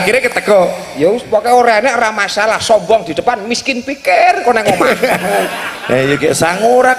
akhirnya keteko ya wis pokoke ora enek ora masalah sombong di depan miskin pikir kok nang omah ya kayak sangurak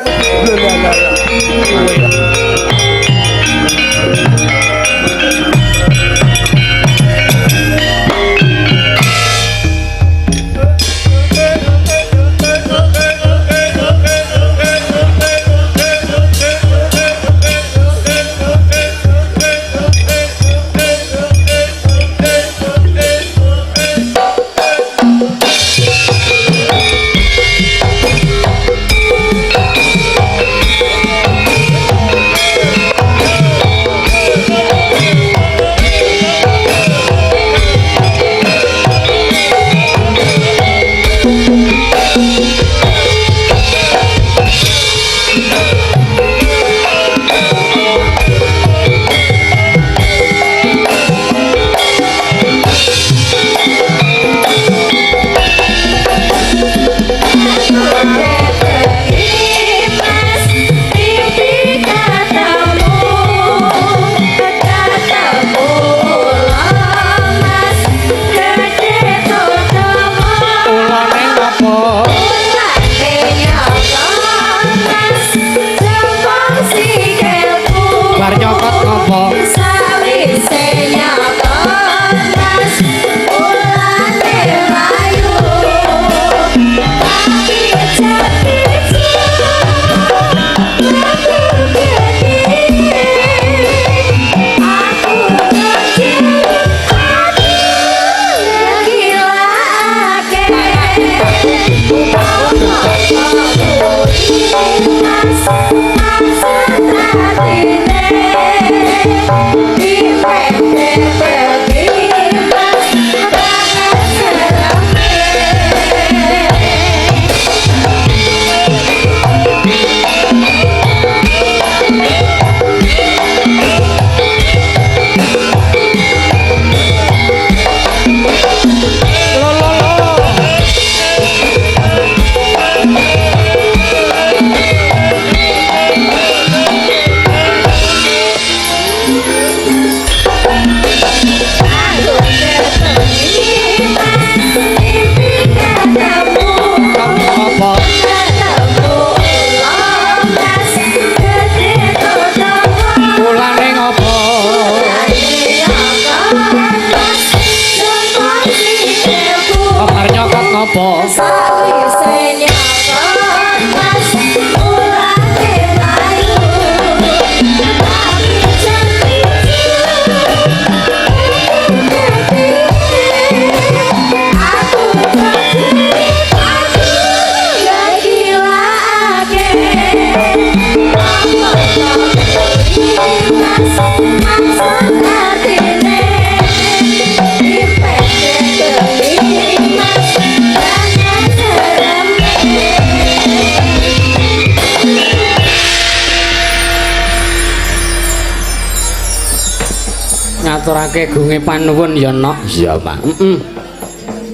ngaturake gunge panuwun ya nok iya Pak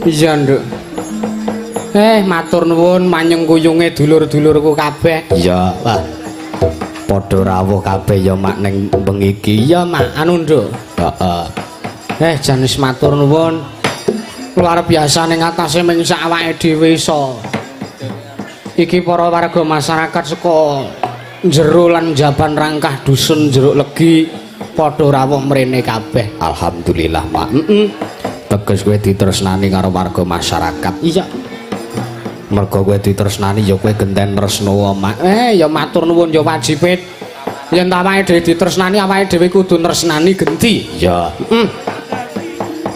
iya nduk matur nuwun manyeng kuyunge dulur-dulurku kabeh iya Pak padha rawuh kabeh ya mak ning bengi iki iya mak anu nduk heeh janis matur nuwun luar biasa ning atase ming sak awake dhewe iso iki para warga masyarakat saka jero lan jaban rangkah dusun Jeruk Legi padha rawuh mrene kabeh alhamdulillah Mak teges kowe ditresnani karo warga masyarakat iya mergo kowe ditresnani ya kowe genten tresno Mak ya matur nuwun ya wajibet yen awake dhewe ditresnani awake dhewe kudu tresnani genti ya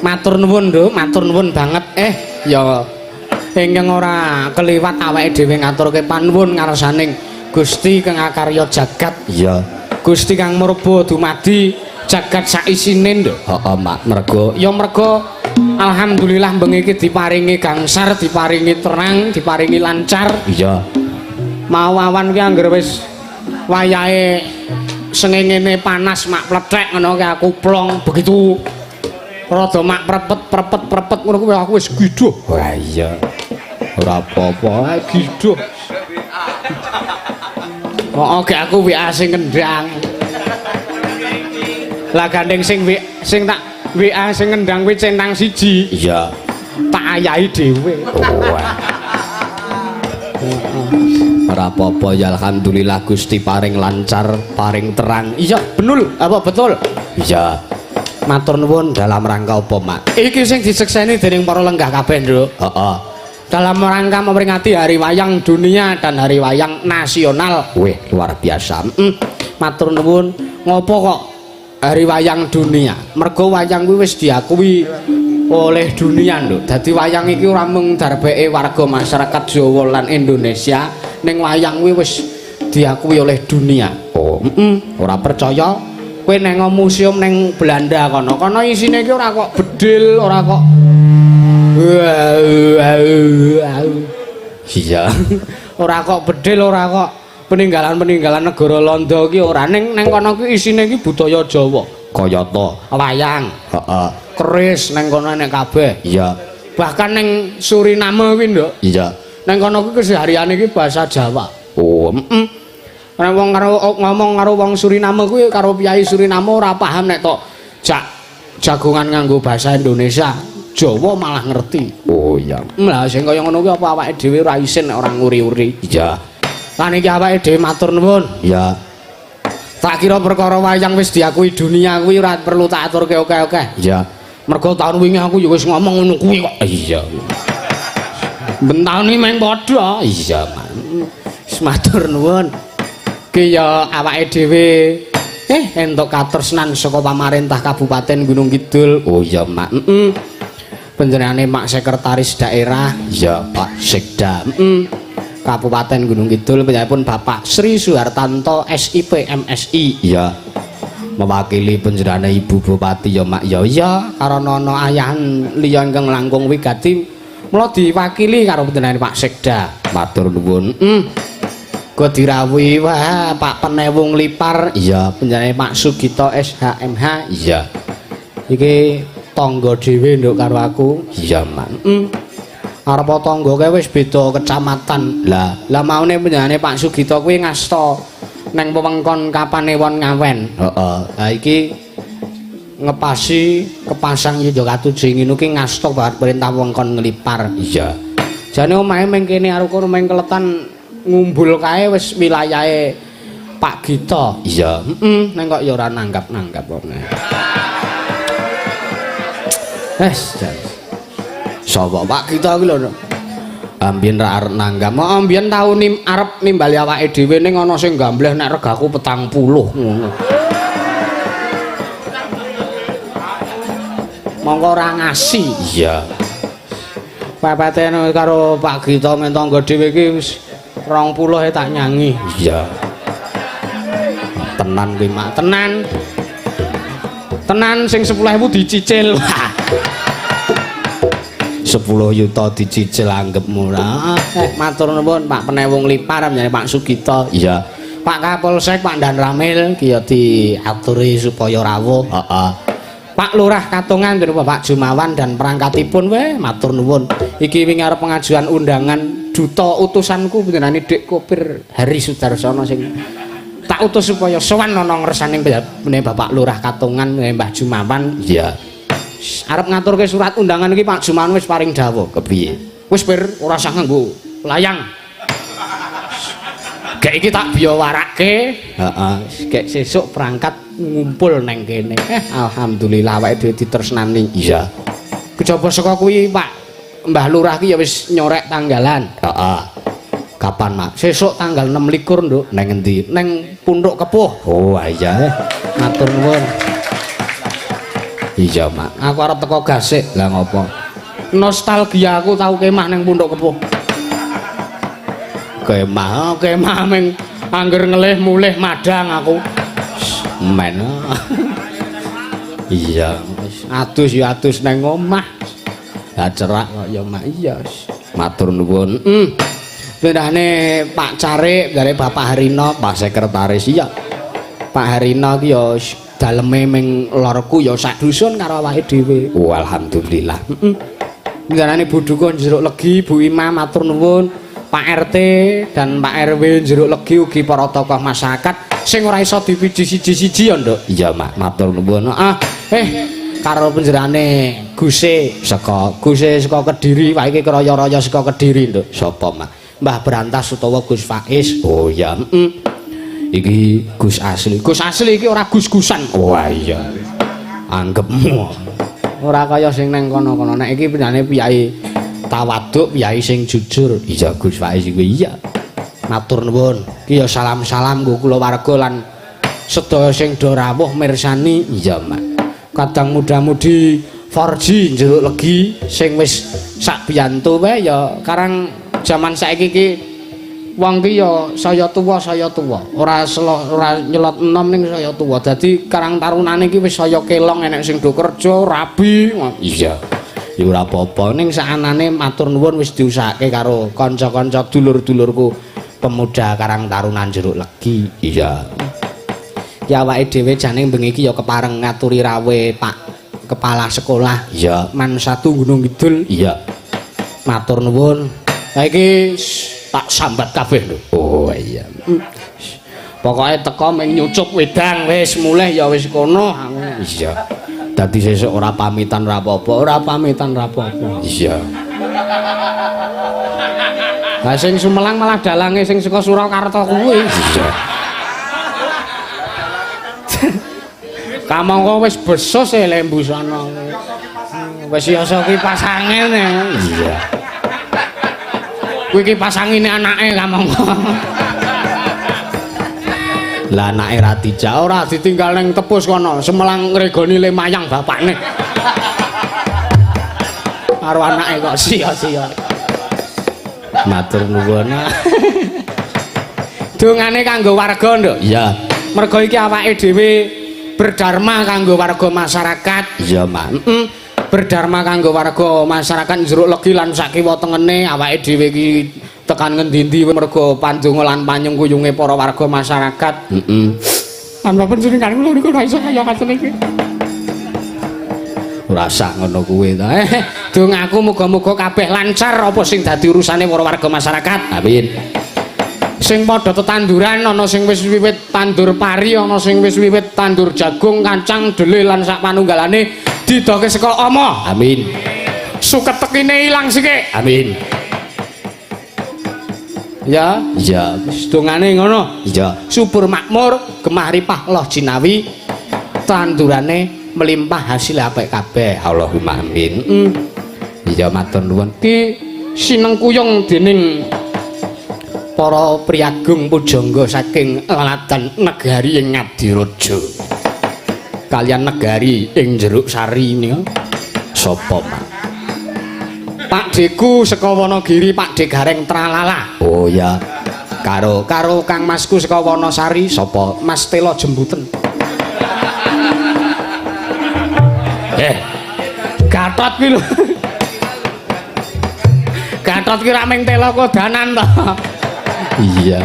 matur nuwun nduk matur nuwun banget ya ingkang ora keliwat awake dhewe ngaturke panuwun ngarsaning Gusti kang akarya jagat iya Gusti kang murba dumadi jagat saisine nduk heeh Mak mergo alhamdulillah bengi iki diparingi gangsar diparingi terang diparingi lancar iya mau awan ki anggere wis wayahe sengengene panas mak plethek ngono ki aku plong begitu rada mak prepet ngono kuwi aku wis giduh wah iya ora apa-apa giduh oke aku WA sing kendang lah gandeng sing tak WA sing ngendang kuwi centang siji. Iya. Tak ayahi dhewe. Wah. Ora apa-apa ya alhamdulillah Gusti paring lancar, paring terang. Iya, benul apa betul? Iya. Matur nuwun Dalam rangka apa, Mak? iki sing disekseni dening para lenggah kabeh, Nduk. Heeh. Dalam rangka memperingati Hari Wayang Dunia dan Hari Wayang Nasional. Wih, luar biasa. Matur nuwun, ngopo kok Hari Wayang Dunia? Mergo wayang kuwi wis diakui oleh dunia, Nduk. Dadi wayang iki ora mung darbeke warga masyarakat Jawa lan Indonesia, ning wayang kuwi wis diakui oleh dunia. Oh, Ora percaya? Kowe nang museum ning Belanda kono. Kono isine iki ora kok bedil, ora kok iya. ora kok bedil, ora kok peninggalan-peninggalan negara Londo iki ora ning kono ki isine iki budaya Jawa. Kayata. Wayang, Heeh. keris ning kono nek kabeh. Iya. Bahkan ning Suriname kuwi, Nduk. Iya. Ning kono kuwi kesehariane iki bahasa Jawa. Oh, Nek wong karo ngomong karo wong Suriname kuwi karo piyai Suriname ora paham nek tok jagongan nganggo bahasa Indonesia. Jawa malah ngerti. oh iya. Lah sing kaya ngono kuwi apa awake dhewe ora isin nek ora nguri-uri. Iya. Lan iki awake dhewe matur nuwun. Iya. Tak kira perkara wayang wis diakui dunia kuwi ora perlu tak aturke oke-oke. Iya. Mergo taun wingi aku ya wis ngomong ngono kuwi kok. Iya. Bentani meng padha. Iya, Man. Wis matur nuwun. Ki ya awake dhewe entuk katresnan saka pamarentah Kabupaten Gunung Kidul. Oh iya, Mak. Panjenengane Mak Sekretaris Daerah Iya, Pak Sekda. Kabupaten Gunung Kidul panjenenganipun Bapak Sri Suhartanto SIP MSI. Iya. Mewakili panjenengane Ibu Bupati ya, Mak. Ya iya, Karena ana ayahan liya ingkang langkung wigati mula diwakili karo panjenengane Pak Sekda. matur nuwun. Go dirawuhi wah Pak Penewung Lipar. Iya. Panjenengane Pak Sugito SHMH. Iya. Iki tangga dhewe nduk karo aku. Iya, Man. Arep tangga kae wis beda kecamatan. Lah maune panjenengane Pak Sugito kuwi ngasta nang wewengkon Kapanewon Ngawen. Heeh. Lah iki ngepasi kepasang ya katuji ngono ki ngasta banget perintah wewengkon Nglipar. Iya. Jane omahe meng kene karo kono meng Kletan ngumbul kae wis wilayahe Pak Gito. Iya. Neng kok ya ora nanggap-nanggap kok. Sapa Pak Gito kuwi lho. ambien ra arep nanggap. Mau ambien tau arep nimbali awake dhewe ning ana sing gambleh nek regaku 40 ngono. Monggo ora ngasi. Iya. Pepete karo Pak Gito mentonggo dhewe iki wis 20 tak nyanyi. Iya. Tenan kuwi, Mak. Tenan. Tenan sing 10.000 dicicil. 10 yuta dicicil anggap murah. Matur nuwun Pak Penewung Lipar menjane Pak Sugito. Iya. Pak Kapolsek Pak Dan Ramil ki ya diaturi supaya rawuh. Heeh. Pak Lurah Katongan berupa Pak Jumawan dan perangkatipun matur nuwun. Iki wingi arep pengajuan undangan duta utusanku panjenengane Dik Kopir Hari Sudarsono sing tak utus supaya sowan ana ngersane Bapak Lurah Katongan Mbah Jumawan. Iya. Arep ngaturke surat undangan iki Pak Jumawan wis paring dawuh. Kepiye? Wis pir ora usah nganggo layang. Gek iki tak biya warake. Heeh. Gek sesuk berangkat ngumpul neng kene. Alhamdulillah awake dhewe ditresnani. Iya. Kejaba saka kuwi Pak Mbah Lurah ki ya wis nyorek tanggalan. Heeh. Kapan, Mak? Sesuk tanggal 26, Nduk. Neng endi? Neng Punduk Kepuh. Oh, iya. Matur nuwun. Iya, Mak. Aku arep teko Gasik. Lah ngopo? Nostalgia aku tau kemah neng Punduk Kepuh. Kemah meng angger ngelih mulih madang aku. Men. Iya. Adus ya adus neng omah. Lah cerak kok ya mak iya. Matur nuwun. Bendane Pak Carik dari Bapak Harino, Pak Sekretaris. iya. Pak Harino ki ya daleme ming lorku ya sak dusun karo awake dhewe. Oh, alhamdulillah. Bendane Bu Dukun Jeruk Legi, Bu Imam matur nuwun. Pak RT dan Pak RW Jeruk Legi ugi para tokoh masyarakat sing ora iso dipiji siji-siji ya, Nduk. Iya, Mak. Matur nuwun. karo penjerane Guse saka Kediri wae iki kraya-raya saka Kediri Nduk. Sapa Mak? Mbah Brantas utawa Gus Faiz. Oh ya, iki Gus asli. Gus asli iki ora gus-gusan. Wah iya. Anggepmu. Ora kaya sing neng kono-kono. Nek iki penjane piyai tawaduk, piyai sing jujur. Iya Gus Faiz iku iya. Matur nuwun. Ki ya salam-salam nggo kula warga lan sedaya sing do rawuh mirsani. Iya Mak. Kadang muda-mudi Forji njeruk legi sing wis sak biyantu wae ya karang jaman saiki iki wong ki ya saya tuwa ora nyelot enom ning saya tuwa dadi karang tarunane iki wis saya kelong enek sing do kerja rabi. Iya ya ora apa-apa ning sakanane matur nuwun wis diusahake karo kanca-kanca dulur-dulurku pemuda karang tarunan jeruk legi. Iya ki awake dhewe jane bengi iki ya kepareng ngaturi rawe Pak Kepala Sekolah iya Man 1 Gunung Kidul. iya Matur nuwun saiki tak sambat kabeh lho. Oh iya Pokoke teko ming nyucup wedang wis mulih ya wis kono. iya dadi sesuk ora pamitan ra apa-apa iya Lah sing Sumelang malah dalange sing saka Surakarta kuwi. iya Kamangka wis besos e lembu sana. Wis yasa kipas angin. iya Kuwi kipas angine anake kamangka. lah anake ra dijak Ora ditinggal ning tepus kono, Semelang ngregoni lemayang bapakne. Karo anake kok sia-sia. matur nuwun Dongane kanggo warga, Nduk. iya Mergo iki awake dhewe berdharma kanggo warga masyarakat. iya Mak Berdharma kanggo warga masyarakat jeruk legi lan sakiwa tengene awake dhewe iki tekan ngendi-endi mergo pandonga lan panyengkuyunge para warga masyarakat. Tanpa panjenengan kula niku ora iso kaya ngoten iki. ora sak ngono kuwi ta Dongaku muga-muga kabeh lancar apa sing dadi urusane para warga masyarakat. amin Sing padha tetanduran ana sing wis wiwit tandur pari, ana sing wis wiwit tandur jagung, kacang, dhelé lan sak panunggalane didoke saka ama. amin Suketekine ilang sithik. amin Ya, iya wis dongane ngono. iya Subur makmur, gemah ripah loh jinawi, tandurane melimpah hasil apik kabeh. Allahumma amin iya matur nuwun Ki sinengkuyung dening para priyagung pujangga saking laladan negari ing Ngadireja kalian negari ing Jeruk Sari nika. sapa Mak Pak Deku saka Wonogiri, Pak De Gareng Tralala. oh ya Karo Kang Masku saka Wonosari, sapa Mas Telo Jembuten. Gatot ki lho. Gatot ki ra mung telo kodanan to. iya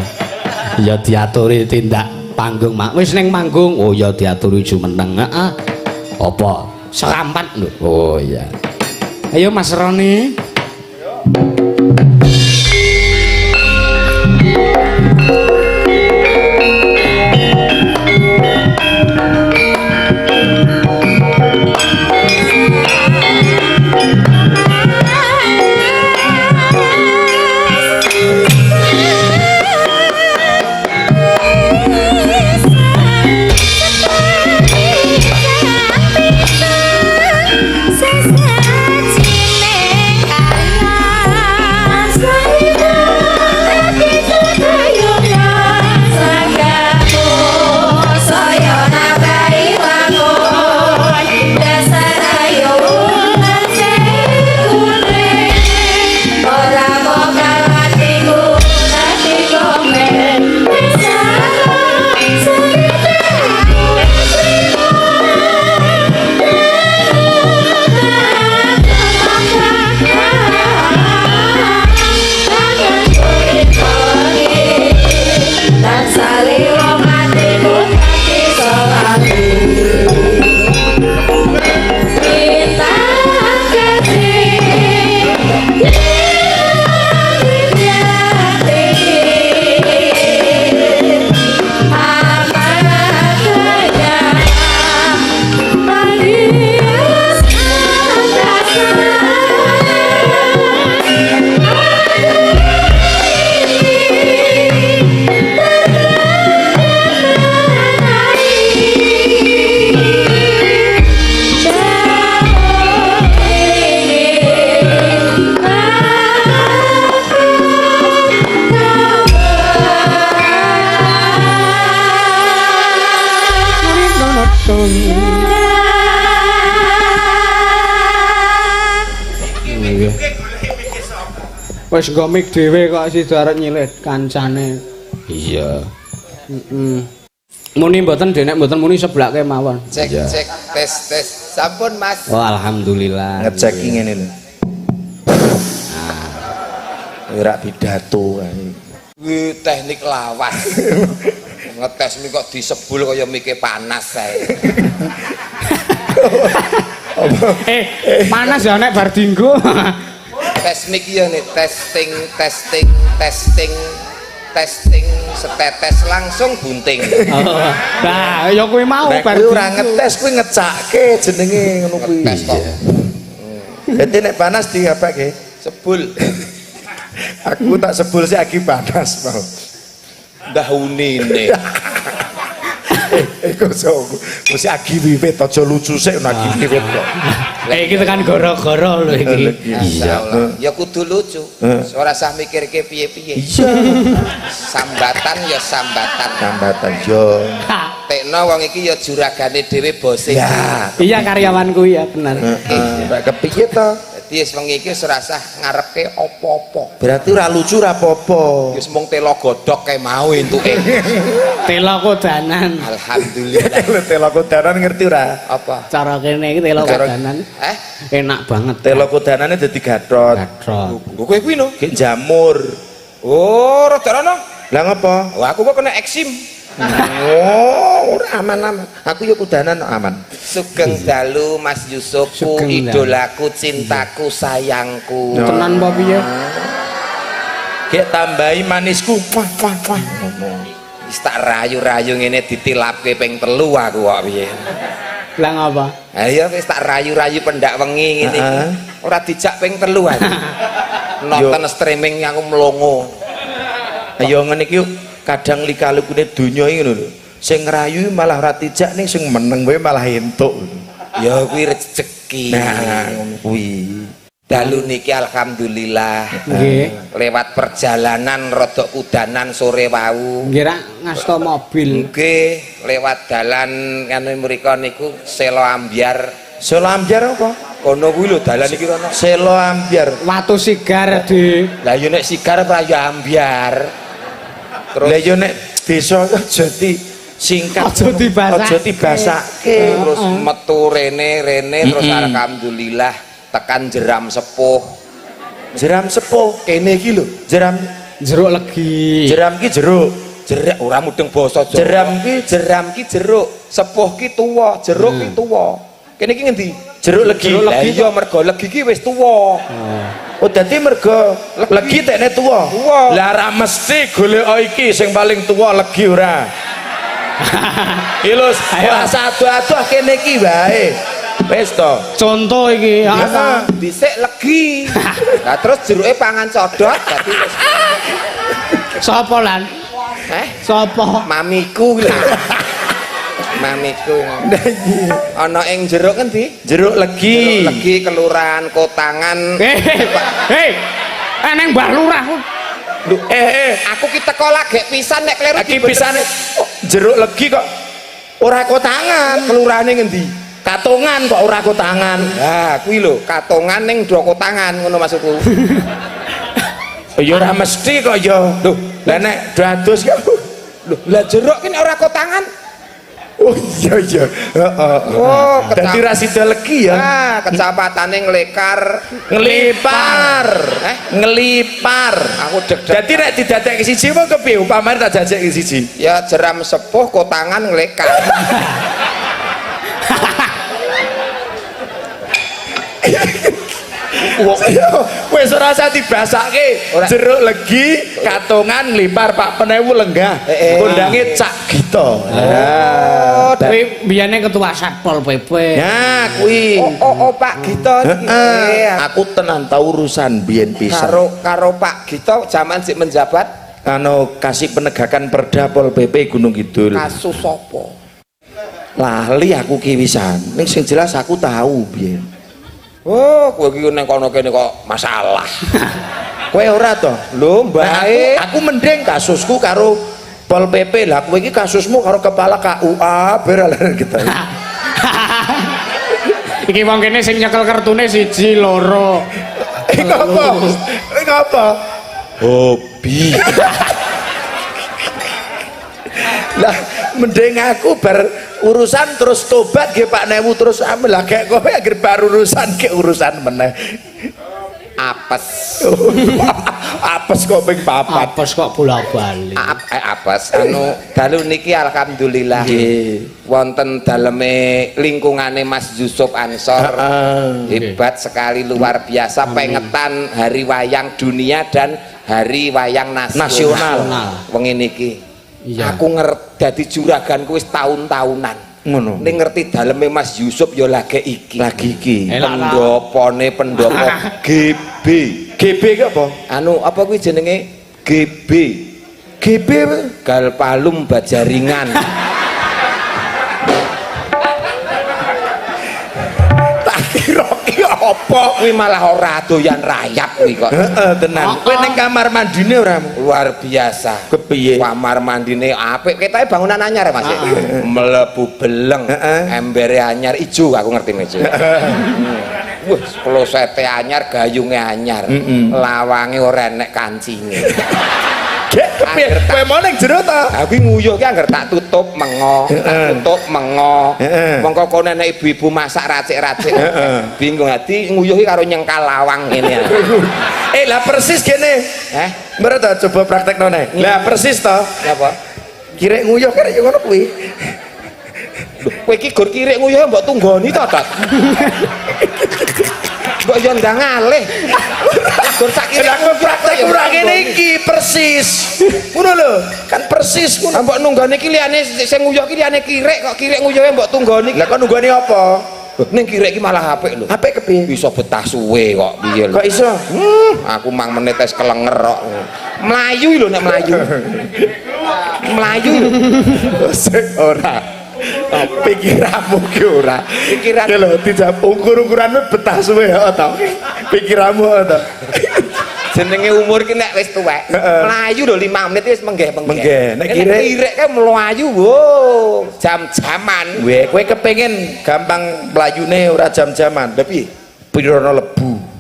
ya diaturi tindak panggung Mak wis ning manggung oh ya diaturi jumeneng heeh apa Serampat lho. oh iya Ayo Mas Roni. Sesajine alas Wis nggo mik dhewe kok sida arep nyilit kancane. Iya. Muni mboten denek mboten muni seblak kemawon. Cek cek tes tes. Sampun Mas. Oh alhamdulillah. Ngecek ngene lho. Ora pidato ae. Kuwi teknik lawas. Ngetes mik kok disebul kaya mike panas ae. Panas ya nek bar dinggo. Tes mik ya nih testing testing testing testing setetes langsung bunting. Nah, ya kuwi mau Nek bar kuwi ora dinggo. ngetes kuwi ngecake jenenge ngono kuwi. Tes kok Dadi nek panas diapake? sebul. Aku tak sebul sih agi panas mau. Dahunine. Iku mesti agi wiwit aja lucu sik agi wiwit kok. Iki tekan gara-gara lho iki. Iya. Ya kudu lucu. Ora usah mikirke piye-piye. Iya. Sambatan ya sambatan. Tambatan yo. Tekno wong iki ya juragane dhewe bose. Ya. Iya karyawanku ya bener. Mbak kepiye to? Dadi wis wengi iki ora usah ngarepke apa-apa. Berarti ora lucu ora apa-apa. Wis mung telo godhok kae mau entuke. Tela kodanan. Alhamdulillah. Telo kodanan ngerti ora? Apa? Cara kene iki tela kodanan. Enak banget. Telo kodanane dadi gathot. Gatrot. Kowe kuwi no. Ki jamur. Oh, rada rono. Lah ngopo? Wah, aku kok kena eksim. Oh, ora aman-aman. Aku ya kudanan aman. Sugeng dalu Mas Yusufku, Sugeng dalu. idolaku, cintaku, sayangku. Tenan apa piye? Gek tambahi manisku. Wah, wah, wah. Wis tak rayu-rayu ngene ditilapke ping 3 aku kok piye. Lah ngapa? Ayo wis tak rayu-rayu pendak wengi ngene iki. Ora dijak ping 3 aku. Nonton streaming aku mlongo. Ayo ngene iki yuk. Kadang lika-likune donya iki ngono lho. Sing ngrayu malah ora tijak ning sing meneng wae malah entuk. Ya kuwi rezeki. Nah, ngono kuwi. Dalu niki alhamdulillah. Nggih. Lewat perjalanan rodok kudanan sore wau. Nggih ra ngasta mobil. Nggih, lewat dalan anu mriko niku Selo Ambyar. Selo Ambyar apa? Kono kuwi lho dalan iki rono. Selo Ambyar. Watu sigar di Lah yo nek sigar apa ya ambyar. Terus Lah yo nek desa aja singkat. Aja dibasake. Aja dibasake. terus metu rene terus alhamdulillah tekan jeram sepuh. Jeram sepuh kene iki lho. Jeram jeruk legi. jeram ki jeruk. Jerak ora mudeng basa Jawa. Jeram ki jeruk, sepuh ki tuwa, jeruk ki tuwa. Kene iki ngendi? Jeruk legi. Lah iya mergo legi ki wis tuwa. Oh dadi mergo legi tekne tuwa. Tuwa. Lah ra mesti golek iki sing paling tuwa legi ora. Ilus ora sadu-aduh kene iki wae. Wis to. Contoh iki Heeh. Dhisik legi. Lah terus jeruke pangan codot dadi wis sapa lan? Sapa? mamiku lho. Mamiku. Ana ing jeruk endi? Jeruk legi. Legi kelurahan Kotangan. Hei. Eneng Mbah Lurah. Lho Aku ki teko lagi pisan nek kleru iki pisane jeruk legi kok ora kotangan. kelurahane ngendi? Katongan kok ora kotangan. Lah kuwi lho, Katongan ning Dua Kotangan ngono maksudku. Ya ora mesti kok ya. Lho, lah nek dados kok. Lho, lah jeruk ki nek ora Kotangan. Oh iya iya. Heeh. Oh, Dadi ra sida legi ya. Ah, kecamatane Nglekar, Ngelipar. Ngelipar. Aku deg-deg. Dadi nek didadekke siji mong kepiye upamane tak jajekke siji. Ya jeram sepuh Kotangan Nglekar. Wis ora usah dibasake. Ora. Jeruk legi, katongan, nglipar Pak Penewu lenggah. Kondange Cak Gito. Oh, kuwi biyane ketua Satpol PP. Ya, kuwi. Oh, Pak Gito iki. Aku tenan tau urusan biyen pisan. Karo Pak Gito zaman sik menjabat Anu kasih penegakan perda Pol PP Gunung Kidul. kasus apa? Lali aku ki wisan. Ning sing jelas aku tahu biyen. Oh, kowe iki nang kono kene kok masalah. Kowe ora to? Lho, Nah, Mbak. aku mending kasusku karo Pol PP. Lah kowe iki kasusmu karo kepala KUA beralan kita. Iki wong kene sing nyekel kartune 1, 2. Ngapa? Hobi. Lah mending aku bar urusan terus tobat nggih Pak Newu terus amel lah gek kowe agar bar urusan ke urusan meneh. Apes. Apes kok ping papat. Apes kok bolak-balik. Apes anu dalu niki alhamdulillah wonten daleme lingkungane Mas Yusuf Ansor hebat sekali luar biasa pengetan hari wayang dunia dan hari wayang nasional. Wengi niki aku ngerti dadi juraganku wis tahun-tahunan ngono ning ngerti daleme Mas Yusuf ya lagi iki pendopo GB GB ki apa? anu apa kuwi jenenge GB gal palum bajaringan Tak kira ki apa? kuwi malah ora doyan rayap kuwi kok Heeh tenan. Kowe ning kamar mandine ora? luar biasa Kepiye? kamar mandine apik ketoke bangunan anyar Mas mlebu beleng embere anyar ijo aku ngerti ijo wah klosete anyar gayunge anyar lawange ora enek kancine Kepiye? Kowe mau ning jero ta? aku nguyuh ki anggar tak tutup mengo mongko kono nek ibu-ibu masak racik-racik bingung ati nguyuh ki karo nyengkal lawang ngene Lah persis kene. Mbere ta coba praktekno nek. Lah persis to. apa Kirek nguyuh kan ya ngono kuwi. kowe iki gur kirik nguyuh mbok tunggoni to Tat mbok yo ndang alih gur sak kirik Aku praktek ora ngene iki persis. Ngono lho, kan persis ngono. mbok nunggoni iki liyane sing nguyuh ki liyane kirik kok kirik nguyuhe mbok tunggoni Lah kok nunggoni apa? ning kirik ki malah apik lho Apik kepiye? bisa betah suwe kok piye lho Kok iso? aku mang menit es kelenger kok melayu lho nek melayu Sik ora. Pikiranmu ki ora. pikiran Ya lho dijak ukur-ukuranmu betah suwe ya to. Pikiranmu to. jenenge umur ki nek wis tuwek melayu lho 5 menit wis menggeh-menggeh Menggeh. Nek kirik ki melayu wo jam-jaman Kowe kepengin gampang mlayune ora jam-jaman. Lah piye? Pirono lebu.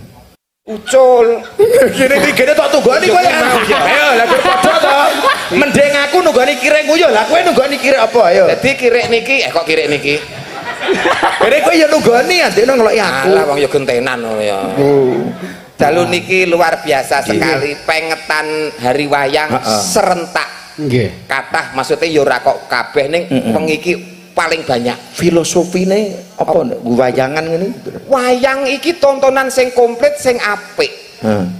ucul Kene iki gene tok tunggoni kowe. Ayo lah kowe padha to. Mending aku nunggoni kirek nguyuh. Lah kowe nunggoni kirek apa ayo? dadi kirik niki kok kirik niki Kene kowe ya nunggoni andekno ngeloki aku. alah wong ya gentenan ngono ya dalu niki luar biasa sekali pengetan hari wayang serentak Nggih. kathah maksudnya ya ora kok kabeh ning wengi iki paling banyak Filosofine apa nek wayangan ngene? wayang iki tontonan sing komplit sing apik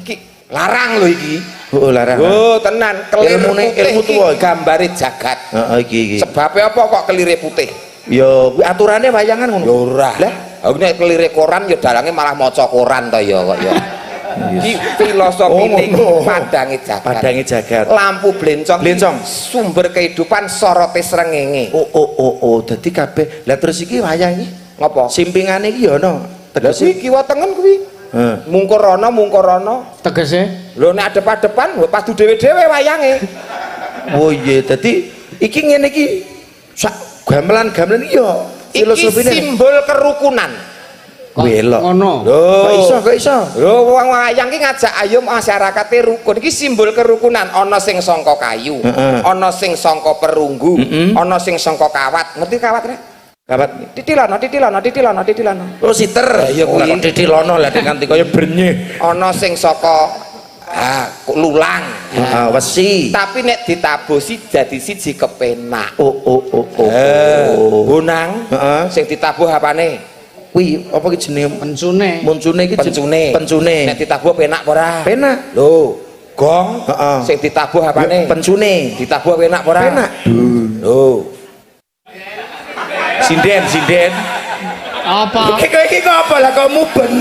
iki larang lho iki Oh larang. oh tenan kelir Ilmune- putih ilmu iki tuwa. gambare jagat Heeh iki. sebabnya apa kok kelire putih Ya kuwi aturane wayangan ngono. ya ora Lah, aku nek kelire koran ya dalange malah maca koran to ya kok ya iki filosofine ngono. padange jagat padange jagat. lampu blencong Blencong. sumber kehidupan sorote srengenge Oh, dadi kabeh. Lah terus iki wayang iki ngopo simpingane iki ya ono. lha kuwi kiwa tengen kuwi mungkur ana Tegese lho nek adep-adepan lho padu dhewe-dhewe wayange Oh iya, dadi iki ngene iki sak gamelan-gamelan iki ya iki filosofine. simbol kerukunan Welok. ngono. Kok iso? lho wong wayang ki ngajak ayo masyarakate rukun iki simbol kerukunan ana sing sangka kayu ana sing sangka perunggu ana sing sangka kawat ngerti kawat rek Kawat. titilono Oh siter. Ya kuwi. Kok titilono lah kanthi kaya brenyeh. ana sing saka lulang Wesi. tapi nek ditabusi jadi siji kepenak Oh. bonang Heeh. sing ditabuh apane Kuwi apa ki jenenge? Pencune. Muncune iki pencune nek ditabuh penak apa ora Penak. lho gong Heeh. sing ditabuh apane Pencune. ditabuh penak apa ora Penak. lho Sinden. Apa? Kowe iki kok apa lah kok mubeng?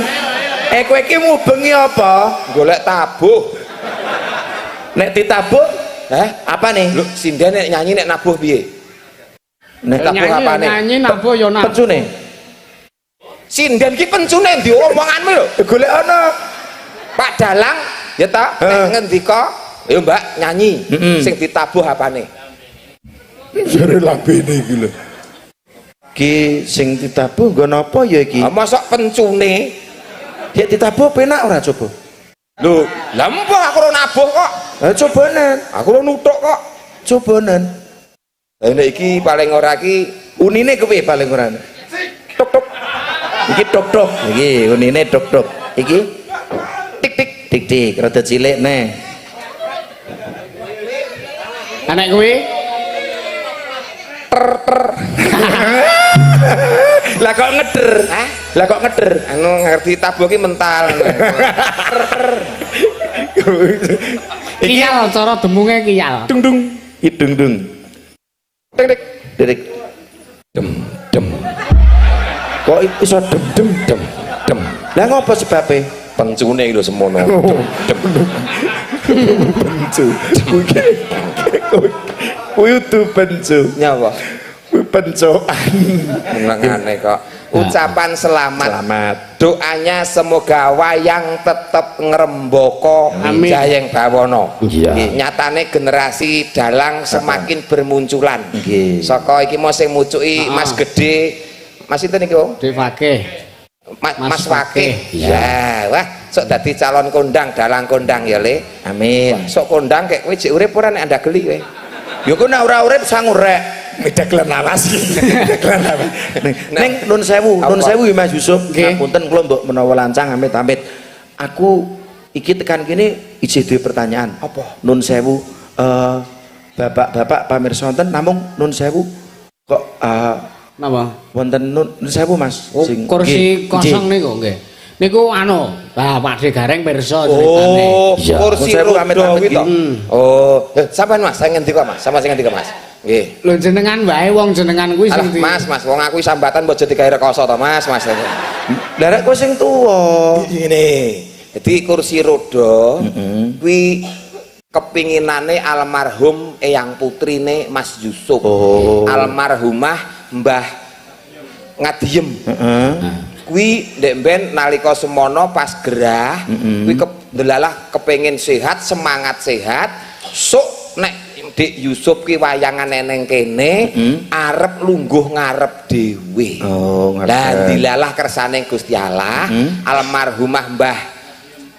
Kowe iki mubengi apa? golek tabuh Nek ditabuh apa nih? lho sinden nek nyanyi nek nabuh piye Nek tabuh apane Nyanyi nabuh ya nabuh. pencune. sinden ki pencune ndi omonganmu lho Golek ana. Pak Dalang ya ta nek ngendika ya Mbak nyanyi sing ditabuh apane Jare lambene iki lho. Ki sing ditabuh nggon apa ya iki? mosok pencune Dek ditabuh penak ora coba? Lho, lah empuk aku ora nabuh kok. Lah cobanen. Aku ora nuthuk kok. Cobanen. Lah nek iki paling ora iki Unine kepiye paling ora? tok tok. Iki tok tok. Iki unine tok tok. Iki tik tik tik tik rada cilik neh. Anek kuwi Lah kok ngeder? Hah? Lah kok ngeder? Anu ngerti tabuh ki mental. kiyal cara demunge kiyal. Dung dung. Hidung dung. Tik tik. Dirik. Dem dem. Kok iso dem dem dem dem. Lah ngopo sebabe? Pencune lho semono. Pencu. Kuwi udu pencu. Nyapa? Kuwi pencokan. Ngene kok. Ucapan selamat. Selamat. Doanya semoga wayang tetap ngrembaka Amin. Jayeng Bawana. Iya. Nggih, nyatane generasi dalang semakin bermunculan. Nggih. Saka iki mau sing mucuki Mas Gede. Mas sinten iki, Om? Dewake. Mas Wakih. Iya. Ya, wah, sok dadi calon kondang, dalang kondang ya, Le. Amin. Sok kondang kek kowe jek urip ora nek anda geli kowe. Ya ku nek ora urip sang urek. Medaklan alas. Medaklan alas. Ning nun sewu ya Mas Yusuf. Nggih. Ngapunten kula mbok menawa lancang amit-amit. Aku iki tekan kene iji duwe pertanyaan. Apa? Nun sewu bapak-bapak pamirsa wonten namung nun sewu kok Napa? wonten nun sewu Mas. Oh, Sing- kursi nggih, kosong nggih. niku nggih. Niku anu, Pak De Gareng pirsa ceritane. Oh, Iya. kursi Nun sewu roda amit-amit kuwi to. iki. Oh, sampean Mas, saya ngendi kok Mas? Sama sing ngendi kok Mas? Nggih. Lho jenengan wae wong jenengan kuwi Alah, sing di Mas, wong aku sambatan bojo digawe rekoso to, Mas. Lah rek kowe sing tuwa. Ngene. Jadi kursi roda kuwi kepinginane almarhum eyang putrine Mas Yusuf. Oh. Almarhumah Mbah Ngadiem. Heeh. Kuwi ndek mben nalika semono pas gerah kuwi ndelalah kepengin sehat, semangat sehat. Sok nek Dik Yusuf ki wayangan neneng kene arep lungguh ngarep dhewe. Oh, ngerti. Lah dilalah kersane Gusti Allah, almarhumah Mbah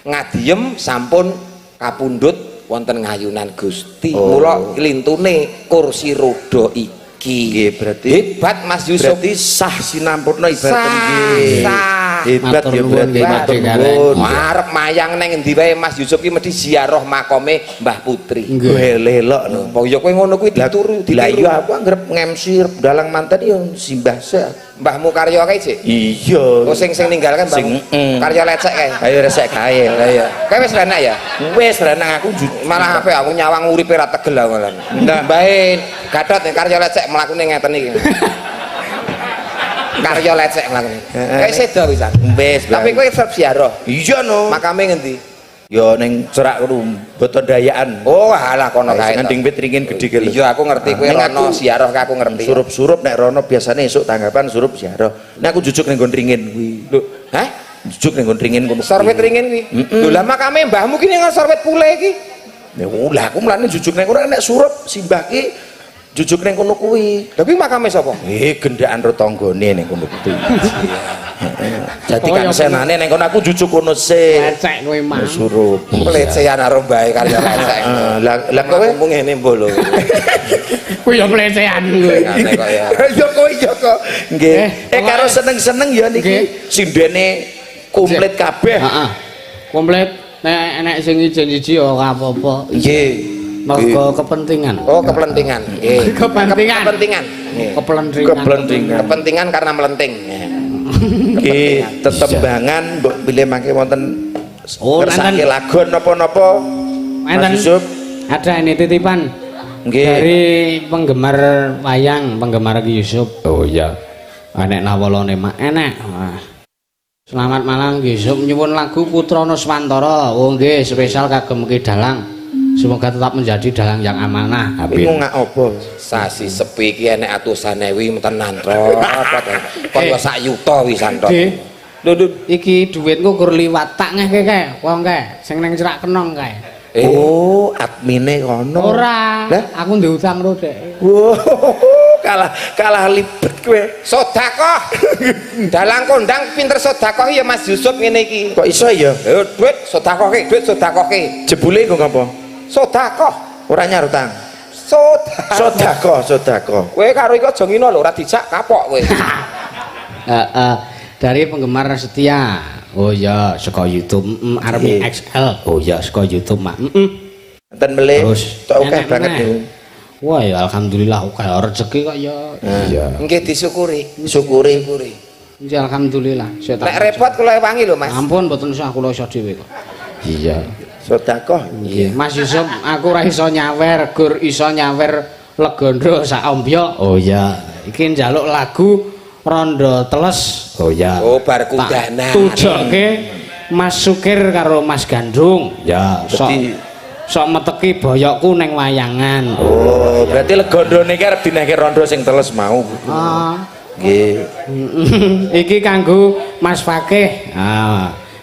Ngadiem sampun kapundhut wonten ngayunan Gusti. Oh. Mula lintune kursi roda iki. Nggih, berarti Hebat Mas Yusuf. berarti sah sinampurna ibarat Sah, nggih. sah. Hebat Matur ya nuwun, berarti nggih, matur Pak Dekareng. nuwun. Arep mayang neng endi wae Mas Yusuf ki mesti ziarah makome Mbah Putri. Nggih. Gue lelok no. Apa ya kowe ngono kuwi dituru, Lah ditiru. iya aku anggere ngemsi dalang manten ya simbah sah. Mbahmu karya kae sik. Iya. Oh sing ninggalkan Sing, mbahmu. Karya lecek kae. Ayo resek kae. Lah iya. Kowe wis renak ya? Wes renang aku Malah apa aku nyawang uripe ra tegel aku malah. Ndak. Bae Gatot nih karya lecek mlakune ngeten iki. Karya lecek mlakune. Kayak sedo pisan. Wes. Tapi kowe tetep ziarah. iya no. Makame ngendi? Ya ning cerak rum boto dayaan. Oh alah kono kae. Sing nding ringin gedhe ke lho. Iya aku ngerti kowe Ning rono aku ziarah ka aku ngerti. Surup-surup nek rono biasane esuk tanggapan surup ziarah. Nek aku jujuk ning nggon ringin kuwi. Lho, hah? Jujuk ning nggon ringin kono. Sorwet ringin kuwi. Lho lah makame mbahmu ki ning sorwet pule iki. Ya ulah aku mlane jujuk ning kono nek surup simbah ki jujuk ning kono kuwi. Lha kuwi makame sapa? Gendakan retanggane ning kono kuwi. Jadi Oh, kan ya senane ning kono aku jujuk kono sih. lecek kowe mah. Surup. Pelecehan karo mbae karya lecek. Lah kowe mung ngene mbolo. Kuwi ya pelecehan kuwi. Ngene kok ya. Ya kok. Nggih. Karo pokoknya- seneng-seneng ya niki Nggih. sindene komplit kabeh. Heeh. Komplit nek enek sing ijen-iji ya ora apa-apa. Nggih. Mergo kepentingan. Oh, kepentingan. Nggih. Kepentingan. Kepentingan. Nggih. Kepentingan. Kepentingan. Kepentingan karena melenting. Nggih, tetembangan mbok bilih mangke wonten Oh, ngersake nanten. lagon napa-napa. Enten Mas Yusuf. ada ini titipan Nggih. dari penggemar wayang, penggemar Ki Yusuf. Oh iya. Enek nawalane mak enek. Wah. Selamat malam Ki Yusuf, nyuwun lagu Putra Nuswantara. Oh nggih, spesial kagem Ki Dalang. Semoga tetap menjadi dalang yang amanah. Iku ngak apa? Sasi sepi iki enek atusan ewu tenan to. Apa to? Kaya sak yuta wisan to. Nggih. Lho, Iki duitku kur liwat tak ngeh kae, wong kae sing ning cerak kenong kae. Oh, admine kono. Ora, Lah? aku ndek utang ro Dek. Wow, kalah libet kowe. Sedekah. Dalang kondang pinter sedekah ya Mas Yusuf ngene iki. Kok iso ya? Yo duit sedekahke, duit sedekahke. Jebule kok ngapa? Sedekah. Ora nyarutang. Sedekah. Sedekah. Kowe karo iku aja ngino lho, ora dijak kapok kowe. Dari penggemar setia. Oh ya, saka YouTube Army XL. Oh ya, saka YouTube Mak. Enten melih. Terus Tok akeh enak banget meneh. niku. Wah ya alhamdulillah akeh rezeki kok ya. Iya. Nggih disyukuri. Syukuri. Nggih alhamdulillah. Saya Nek repot kula wangi lho Mas. Ampun mboten usah kula iso dhewe kok. Iya. Sedekah. Nggih, Mas Yusuf aku ora iso nyawer, gur iso nyawer legandha sak ombyo. Oh iya. Iki njaluk lagu Rondo Teles. Oh iya. Oh bar kudanan. Tujoke Mas Sukir karo Mas Gandrung. Ya. Sok meteki boyokku ning wayangan. Oh, berarti legondone iki arep dinehke rondo sing teles mau. Nggih. Iki kanggo Mas Fakih.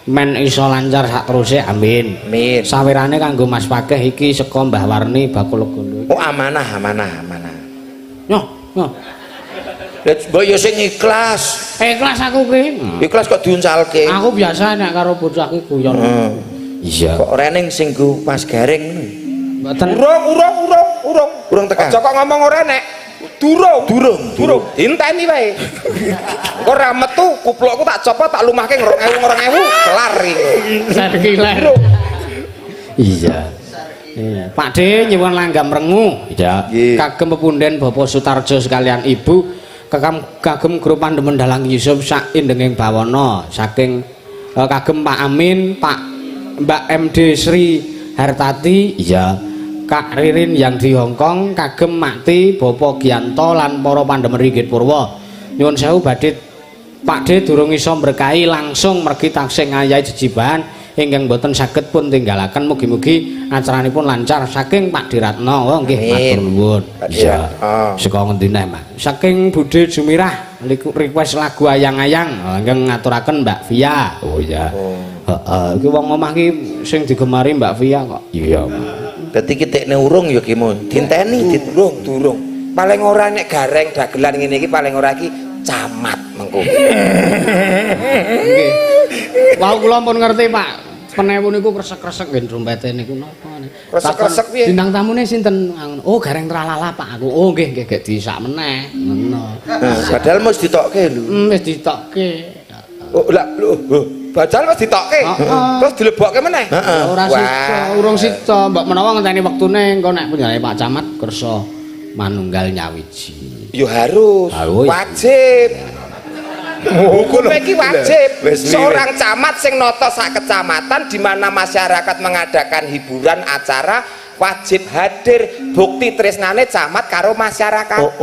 Men iso lancar sak teruse amin. Amin. Sawirane kanggo Mas Fakih iki saka Mbah Warni bakul Gondo. Oh, amanah. Nyoh. Mbok yo sing ikhlas. Ikhlas aku ki. Ikhlas kok diuncalke. Aku biasa nek karo bocah ki guyon. Iya. Kok reneng sing go Mas Garing. Mboten. Urung tekan. Aja kok ngomong ora nek. Durung. Inteni wae. Engko ora metu kuplokku tak copot tak lumahke 2000 kelar iki. Sarkiler. Iya. Pak D nyuwun langgam rengu. Iya. Kagem pepunden Bapak Sutarjo sekalian Ibu. Kagem grup Pandemen Dalang Yusuf sak indenging bawana saking kagem Pak Amin, Pak Mbak MD Sri Hartati, Iya. Kak Ririn yang di Hongkong, kagem Makti, Bapak Gianto lan para Pandemen Ringgit Purwa. Nyuwun sewu badhe Pak D durung iso berkahi langsung mergi taksih ngayahi jejibahan ingkang boten saged pun tinggalaken mugi-mugi acaranipun lancar saking Pak Diratno. Oh nggih matur nuwun. Iya. Saka ngendi neh, Mas? Saking Bude Jumirah request lagu ayang-ayang ingkang ngaturaken Mbak Via. Oh iya. Heeh, iki wong omah ki sing digemari Mbak Via kok. Iya. Dadi ki tekne urung ya ki mo. Dinteni Durung. Paling ora nek gareng dagelan ngene iki paling ora iki camat mengko. Nggih. Wau kula pun ngerti, Pak. Penewu niku kresek-kresek nggih trompete niku napa. Kresek-kresek piye? Bintang tamune sinten? Oh, Gareng Tralala, Pak aku. Oh, nggih nggih disak meneh. Ngono. Padahal mesti ditokke lho. Wis ditokke. Oh lah bajal wis ditokke. Terus dilebokke meneh. Ora sida, urung sida. Mbok menawa ngenteni wektune engko nek penjane Pak Camat kersa manunggal nyawiji. Ya harus. Wajib. Hukum iki wajib. Seorang camat sing nata sak kecamatan di mana masyarakat mengadakan hiburan acara wajib hadir bukti tresnane camat karo masyarakat.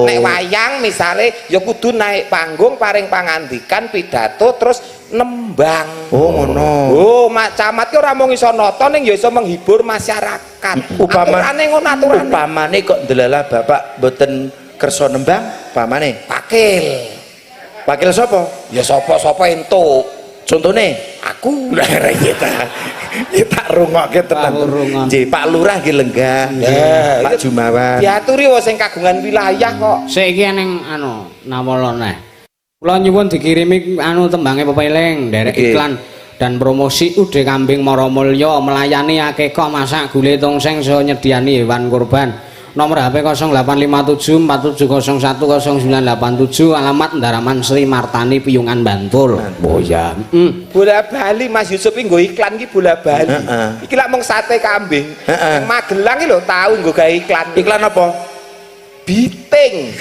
Nek wayang misale ya kudu naik panggung paring pangandikan pidato terus nembang. Oh ngono. Oh, camat ki ora mung iso nata ning ya iso menghibur masyarakat. Aturane ngono aturane. Upamane kok ndelalah Bapak mboten kersa nembang, upamane Pakil sapa? Ya sapa-sapa entuk. Contone Aku. Lah ya tak rungokke tenan. Nggih, Pak Lurah nggih lenggah. Pak Jumawan. Diaturi wong sing kagungan wilayah kok. Saiki ning Nawala neh. Kula nyuwun dikirimi tembange pepeling derek iklan dan promosi ude kambing Maramulya melayani akekah masak gule tongseng saha nyediani hewan kurban. Nomor HP 0857 47010987 alamat Ndaraman Sri Martani Piyungan Bantul. Oh ya. Bola Bali Mas Yusuf iki nggo iklan iki bola Bali. Iki lak mung sate kambing. Nang Magelang iki lho tau nggo gawe iklan. Iklan apa? Biting.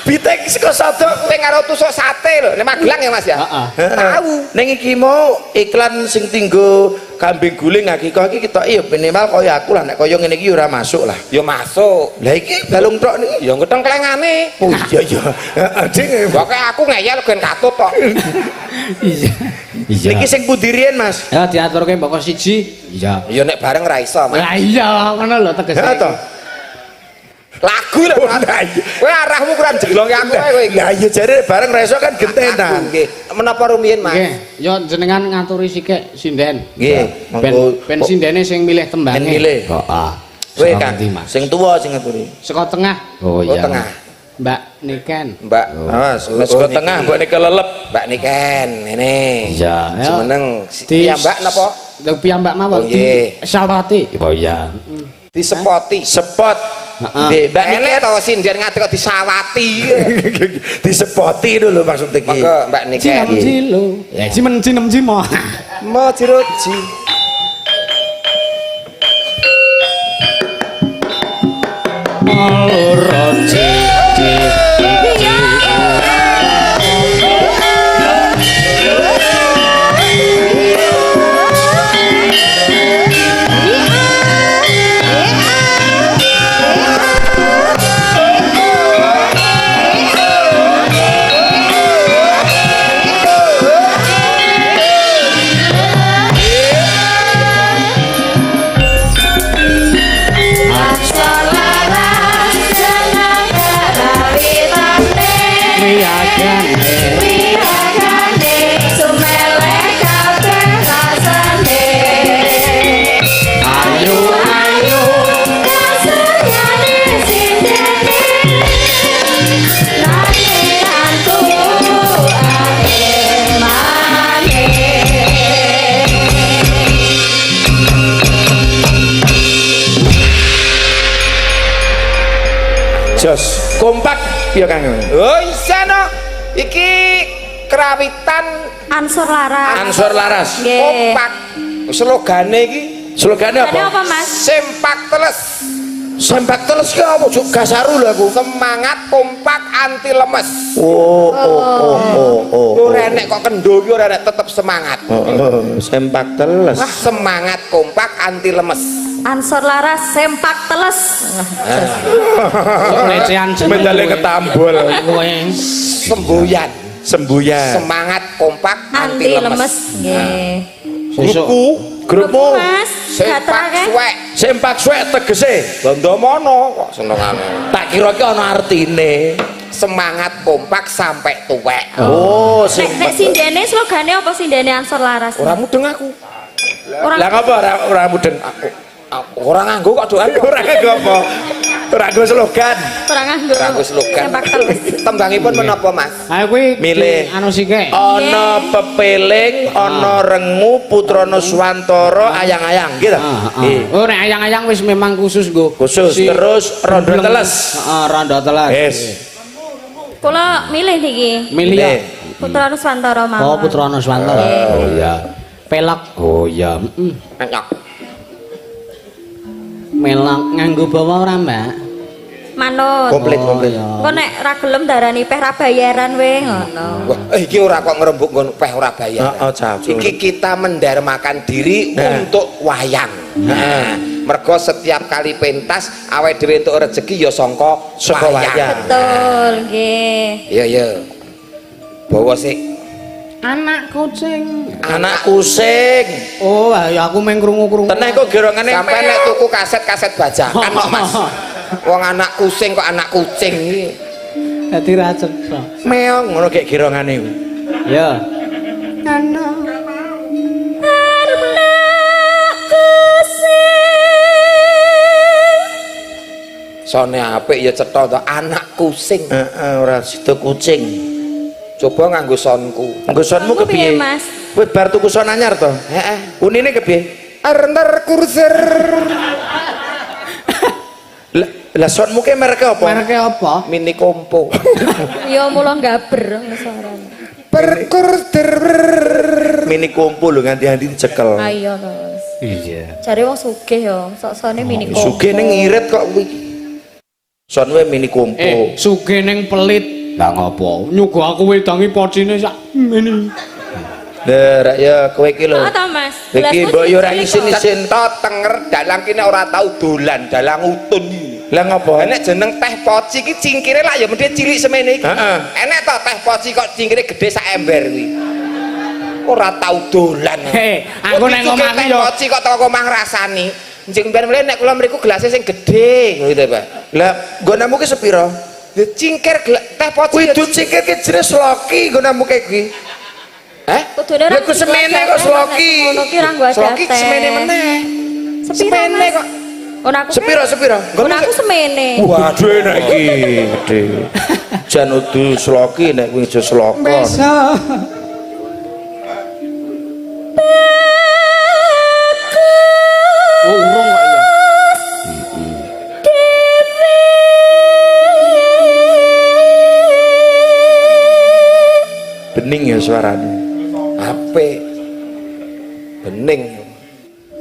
Biting saka sodok Biting karo tusuk sate lho. Nang Magelang ya Mas ya? Tahu. Ning iki mau iklan sing tinggo kambing guling hakikah iki ketok ya minimal kaya aku lah nek kaya ngene iki ora masuk lah. Ya masuk. Lah iki balung tok niki. Ya ngethengklengane. Oh iya iya. Ading. Pokoke aku ngeyel gen katut tok. Iya. Iya. Niki sing pundi riyen Mas? Ya diaturke mbok siji. Iya. Ya nek bareng ra iso, Mas. Lah iya ngono lho tegese. Ha to. Lagu lho. Kowe arahmu kurang jeglonge aku kowe iki. Lah iya jare bareng ra iso kan gentenan. Nggih. Menapa rumiyin, Mas? Nggih, ya jenengan ngaturi sik sinden. Nggih, Ben sindene sing milih tembange. milih. Heeh. Kowe Saka Kang, ndi, Mas? sing tuwa sing ngaturi. Saka tengah. Oh iya. tengah. Mbak Niken. Mbak Awas, saka tengah mbok nek kelelep. Mbak Niken ngene. Iya. Semeneng Di- ya Mbak napa? Lha piyambak mawon Oh, nggih. Salwati. Oh iya. Disepoti. Sepot. Heeh. Nggih, Mbak Enek Niken to sinden ngadeg kok disawati. disepoti dulu maksud iki. Monggo Mbak Niken. Cinem cilo. Cimen cinem cimo. Mau diroji. Roji. Jos, kompak ya Kang. Oh iya no. Iki kerawitan Ansur Laras. Ansor Laras. Nggih. kompak. Slogane iki Slogannya Ini apa? apa Mas? sempak teles. Sempak teles ki apa? Juk gasaru lho aku. Semangat kompak anti lemes. Oh. Ora enek kok kendo iki ora enek tetep semangat. Sempak teles. Wah, semangat kompak anti lemes. Ansur Laras sempak teles. Pelecehan jeneng. Medale ketambol. Kowe. Semboyan. Sembuyan. Semangat kompak anti Anti lemes. lemes. Nggih. Grupku, grupmu. Mas, Sempak gatrake. suwek. Sempak suwek tegese. Londo mono kok senengane. Tak kira ki ana artine. Semangat kompak sampai tuwek. Oh, Nek sindene slogane apa sindene Ansur Laras? Ora mudeng aku. Orang Lah ngapa ora mudeng? Ora nganggo kok doan. Ora nganggo apa? Ora nganggo slogan. ora nganggo. Ora nganggo slogan. Sempak teles. Tembangipun menapa, Mas? Ayo kuwi Milih. anu sike. Ana pepeling, ana rengu, putrana Swantara, ayang-ayang gitu. Nggih. Oh nek ayang-ayang wis memang khusus nggo. Khusus terus rondo teles. Heeh, rondo teles. Yes. Kula milih niki. Milih. ya? Putra Nuswantara mawon. Oh Putra Nuswantara. Oh iya. Pelak. Oh iya. Enyok. Melang nganggo bawa ora, Mbak? Manut. Komplit. Engko nek ra gelem darani peh ra bayaran we ngono. Wah, iki ora kok ngrembug nggon peh ora bayar. Heeh, Cak. Iki kita mendarmakan diri Nah. untuk wayang. Nah, mergo setiap kali pentas awake dhewe entuk rezeki ya saka wayang. Betul, nggih. Iya, iya. Bawa sik. Anak kucing. Anak kusing. Oh, ya aku meng krungu-krungu. Teneh kok gerongane Sampai nek tuku kaset-kaset bajakan kok, Mas. Wong anak kucing kok anak kucing iki. Dadi ra cetha. meong ngono kayak gerongane kuwi. Ya. Sone apik ya cetha to anak kucing. Heeh, ora sida kucing. Coba nganggo sonku. Nggo sonmu Sonmu piye, kepiye? Mas? Kowe bar tuku son anyar to? Heeh. Unine kepiye? Arner kurser. Lah sonmu ke merek apa? Mereke apa? Mini kompo. Ya mula gaber suarane. Perkurder. Mini kumpul lho nganti-nganti dicekel. Ayo to. Iya. Jare wong sugih ya, sok-sone mini kompo. Sugih ning ngirit kok kuwi. Son wae mini kumpo. Sugih ning pelit. Lah ngopo? Nyugo aku wedangi pocine sak ngene. Lah rak ya kowe iki lho. Oh, to, Mas. Iki mbok yo ora isin-isin. Cetot tenger dalang kene ora tau dolan, dalang utun iki. Lah ngopo? Enek jeneng teh poci iki cingkire lah ya mesti cilik semene iki. Heeh. Enek to teh poci kok cingkire gede sak ember kuwi. Ora tau dolan. Hei, aku nek ngomong teh yo. poci kok teko omah ngrasani. Njing ben mrene nek kula mriku gelasé sing gedhe ngono to, Pak. Lah nggonamu ki sepiro? Ya cingkir teh poci. Kuwi du cikir ki jenis loki nggonamu kayak kuwi. Heh? Kudune Lah ku semene kok sloki. Ngono ki ra nggo Sloki adate. semene meneh. Semene kok. Ono aku. Sepira? Ono aku semene. Waduh nek iki gede. Jan udu sloki nek kuwi aja slokon. Besok. Oh, urung kok ya. Bening ya suarane. Apik. Bening.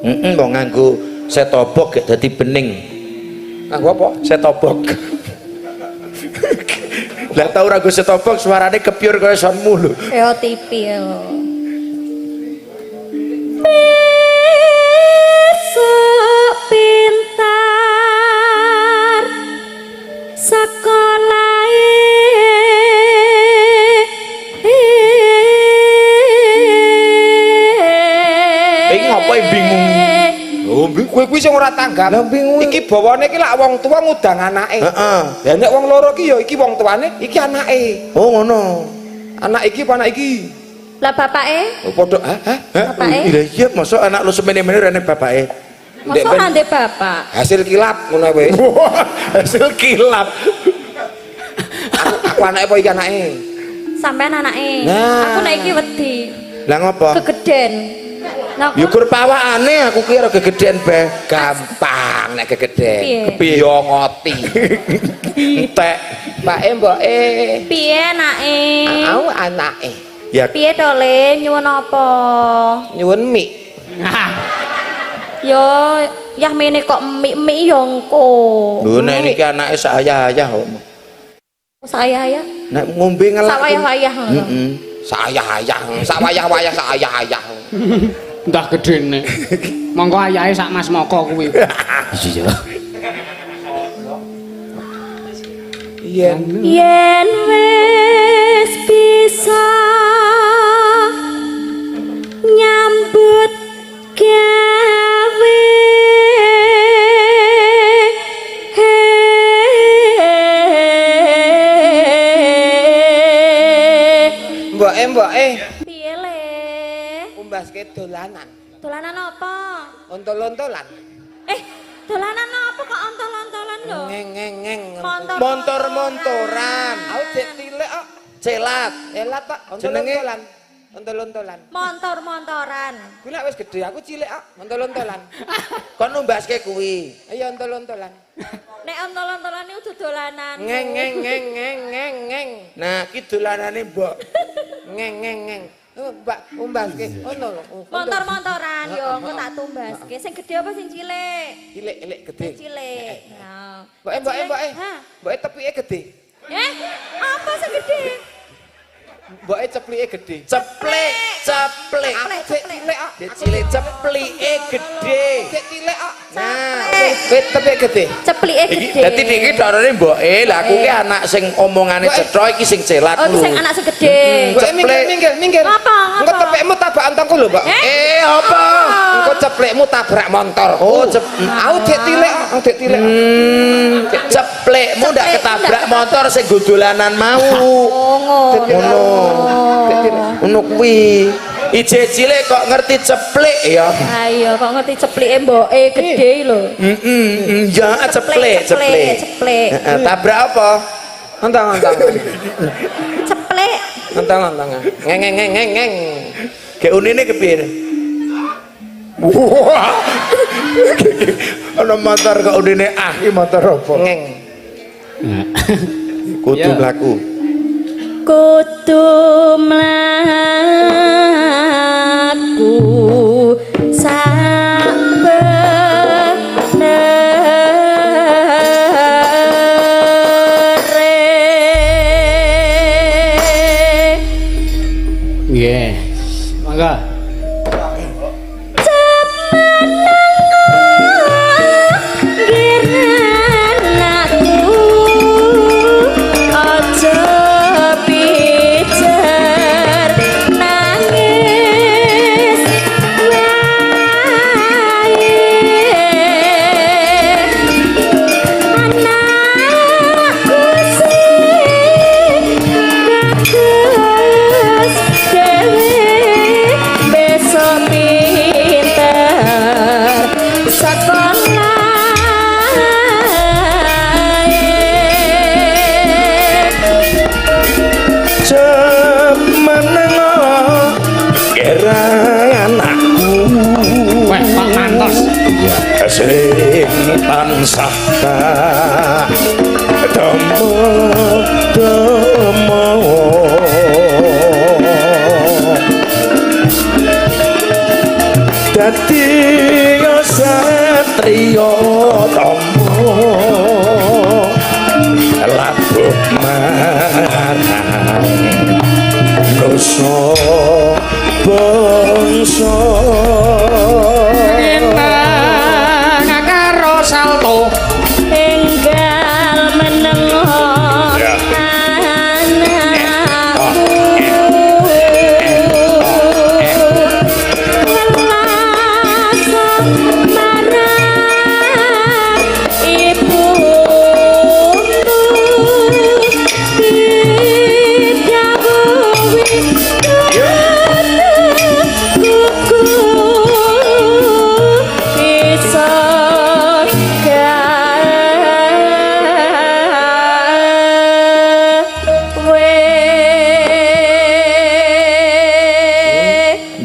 Heeh, kok nganggo setobok gak dadi bening. Nganggo apa? Setobok. Lah tau ora nggo setobok suarane kepiur kaya sonmu lho. Yo TV yo. Besok pintar sekolahe Iki ngopo bingung? Oh, kowe kuwi sing ora tanggap. Lah bingung. Iki bawane iki lak wong tua ngudang anake. Heeh. Lah nek wong loro iki ya iki wong tuane, iki anake. Oh ngono. Anak iki apa anak iki? Lah bapake? Oh, padha hah? Bapake? Iya iya mosok anak lu semene-mene rene bapake. Masa ora ndek bapak? Hasil kilap ngono wis. Hasil kilap. Aku anake apa iki anake? Sampean anake. Nah. Aku nek iki wedi. Lah ngopo? Kegeden. Nah, Ya gur pawakane aku kira kegedean bae. Gampang nek gegede. Piye? Yo ngoti. Entek. Mbake mboke. piye anake? Aku anake. Ya Piye to Le, nyuwun apa? Nyuwun mik. Yo, yah mene kok mik-mik yo engko. lho nek niki anake sak ayah-ayah kok. Saya ya. Nek ngombe ngelak. Sawayah-wayah ngono. Heeh. Sayah-ayah, sawayah-wayah sayah-ayah. Entah gedene. Monggo ayahe sak Mas Moko kuwi. Iya. Yen Yen wis bisa nyambut gawe mbake piye Le? umbaske dolanan. Dolanan apa? Ontol-ontolan. Dolanan apa kok ontol-ontolan lho? Ngeng-ngeng. Montor-montoran. Aku cek tilek kok. Celat. Elat Pak, ontol-ontolan. Ontol-ontolan. Montor-montoran. Kuwi lek wis gedhe aku cilik kok, ontol-ontolan. Kon numbaske kuwi. Ayo ontol-ontolan. Nek ontol-ontolan itu dolanan. Ngeng ngeng ngeng ngeng ngeng ngeng. Nah, ki dolanane mbok. Ngeng ngeng ngeng. Mbak umbaske ono lho. Montor-montoran yo engko tak tumbaske. Sing gedhe apa sing cilik? Cilik gede. Sing cilik. Nah. Mbake. Hah? Mbake tepike gede. Apa sing gedhe? Mbake ceplike gede. Ceplek. Aku cek cilik kok. Cek cilik ceplike gede. Cek cilik kok. Nah, Wit tepike gede. Ceplike iki gedhe. dadi niki darane mboke. Lah aku ki anak sing omongane cetha iki sing celat Oh, iki lho. sing anak sing gedhe. Mbak minggir. Apa? Engko tepekmu tabrak antangku lho, Mbak. Apa? Engko ceplekmu tabrak motor. Oh, Aku dek tilek, aku dek tilek. Ceplekmu ndak ketabrak motor sing godolanan mau. Ngono. Ngono kuwi. Ije cilik kok ngerti ceplek ya. Ayo kok ngerti ceplike mboke gedhe lho. Ya ceplek. Ceplek. Tabrak apa? Antang. Ceplek. Antang. Ngeng. Kayak unine kepiye? Wah. Ana motor kok unine iki motor apa? Ngeng. Kudu mlaku. Kudu mlaku sabenere. Nggih. Mangga. tansah demo dadi satriya tama labuh marang dosa bangsa Nang karo salto enggal menengo Ya.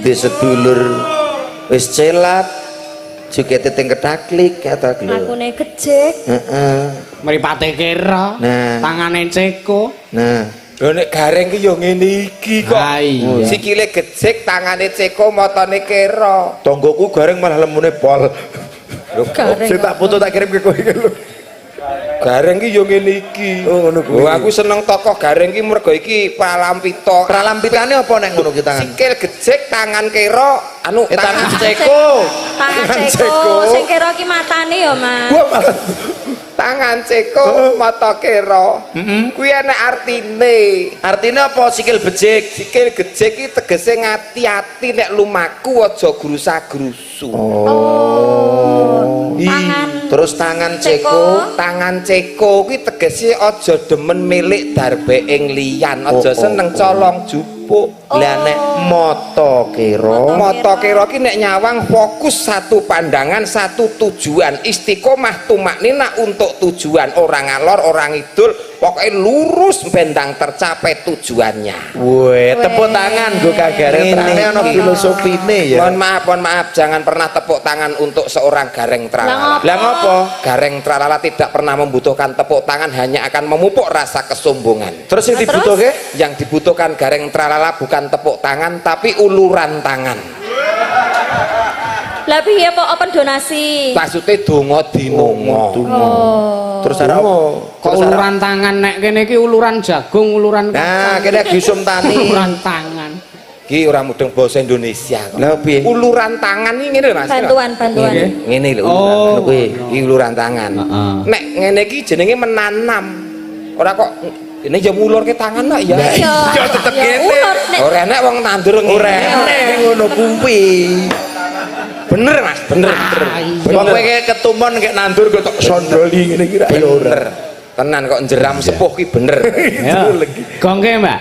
di sedulur wis celat jukete teng kedaklik kata lho. Lakune gejek. Heeh. mripate kira Nah. tangane ceko Nah, lho nek gareng ki yo ngene iki kok ha iya sikile gejek, tangane ceko, matane kera. tonggoku gareng malah lemune pol Gareng. sing tak foto tak kirim ke kowe iki lho Gareng ki yo ngene iki. Oh, ngono kuwi. Oh, aku seneng tokoh gareng ki mergo iki pralampita. pralampitane apa nek ngono ki tangan Sikil gejek, tangan kera, anu tangan tangan ceko Tangan Tangan ceko. ceko. Sing kira ki matane ya, Mas. gua malah tangan ceko, mata kera. Kuwi ana artine. artinya apa sikil bejek Sikil gejek ki tegese ngati-ati nek lumaku aja grusa-grusu. Tangan Terus tangan Ceko. tangan ceko kuwi tegese aja demen milik darbeing liyan, aja Oh, seneng colong jupuk. lah nek mata kira Mata kira ki nek nyawang fokus satu pandangan, satu tujuan, istiqomah tumaknina untuk tujuan, orang ngalor, orang ngidul, pokoknya lurus bendang tercapai tujuannya. weh tepuk tangan gue kagare Ini, terane ana ini. filosofine ya Mohon maaf, jangan pernah tepuk tangan untuk seorang gareng tralala. lah ngopo Gareng tralala tidak pernah membutuhkan tepuk tangan, hanya akan memupuk rasa kesombongan. terus yang Nah, terus? dibutuhke Yang dibutuhkan gareng tralala bukan tepuk tangan, tapi uluran tangan. Lah piye kok open donasi? Maksudnya donga dinonga. Oh. terus arep kok uluran tangan nek kene iki uluran jagung uluran nah kene gisum tani uluran tangan Ki ora mudeng basa Indonesia kok. lah piye Uluran tangan iki ngene lho Mas. Bantuan. Ngene lho Oh, uluran kuwi, iki uluran tangan. Heeh. Nek ngene iki jenenge menanam. Ora kok ini ya mulurke tangan nak ya. Iya. Ya, tetep Ya, kene. ulur, nek Ora enak wong nandur ngene. ora enek ngono kuwi Bener Mas, bener. wong kowe kayak ketumon kayak nandur kok tok sondoli ngene kira ya ora Bener. Tenan kok jeram sepuh ki bener. ya gongke Mbak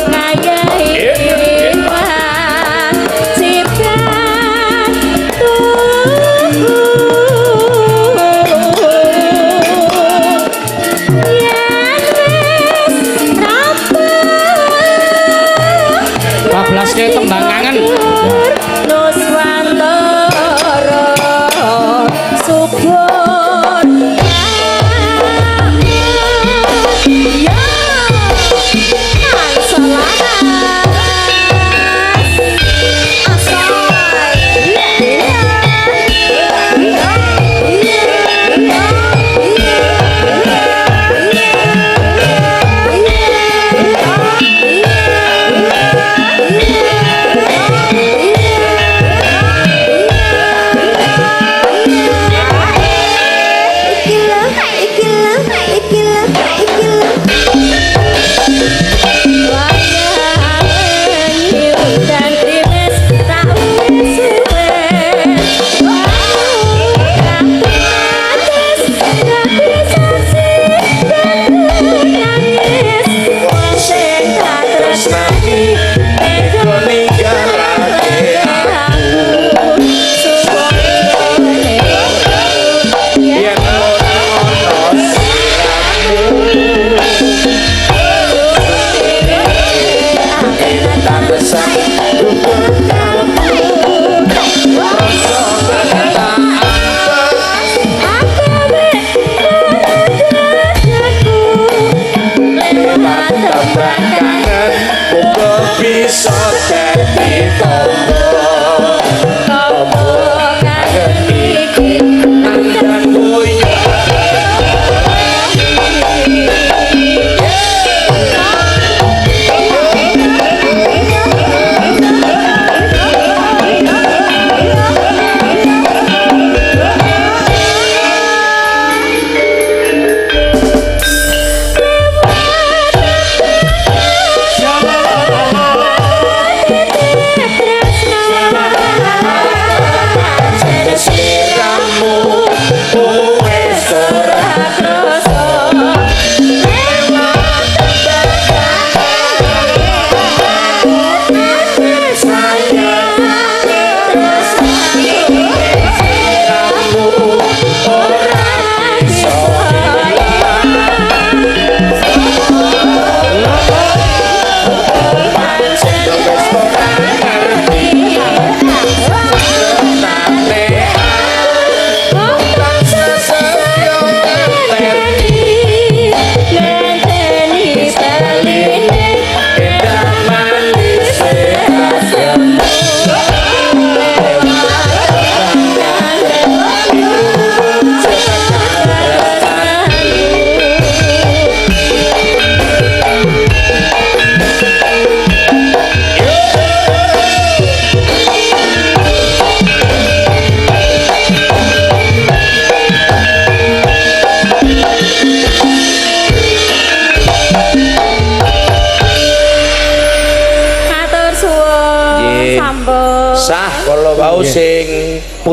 Ngayu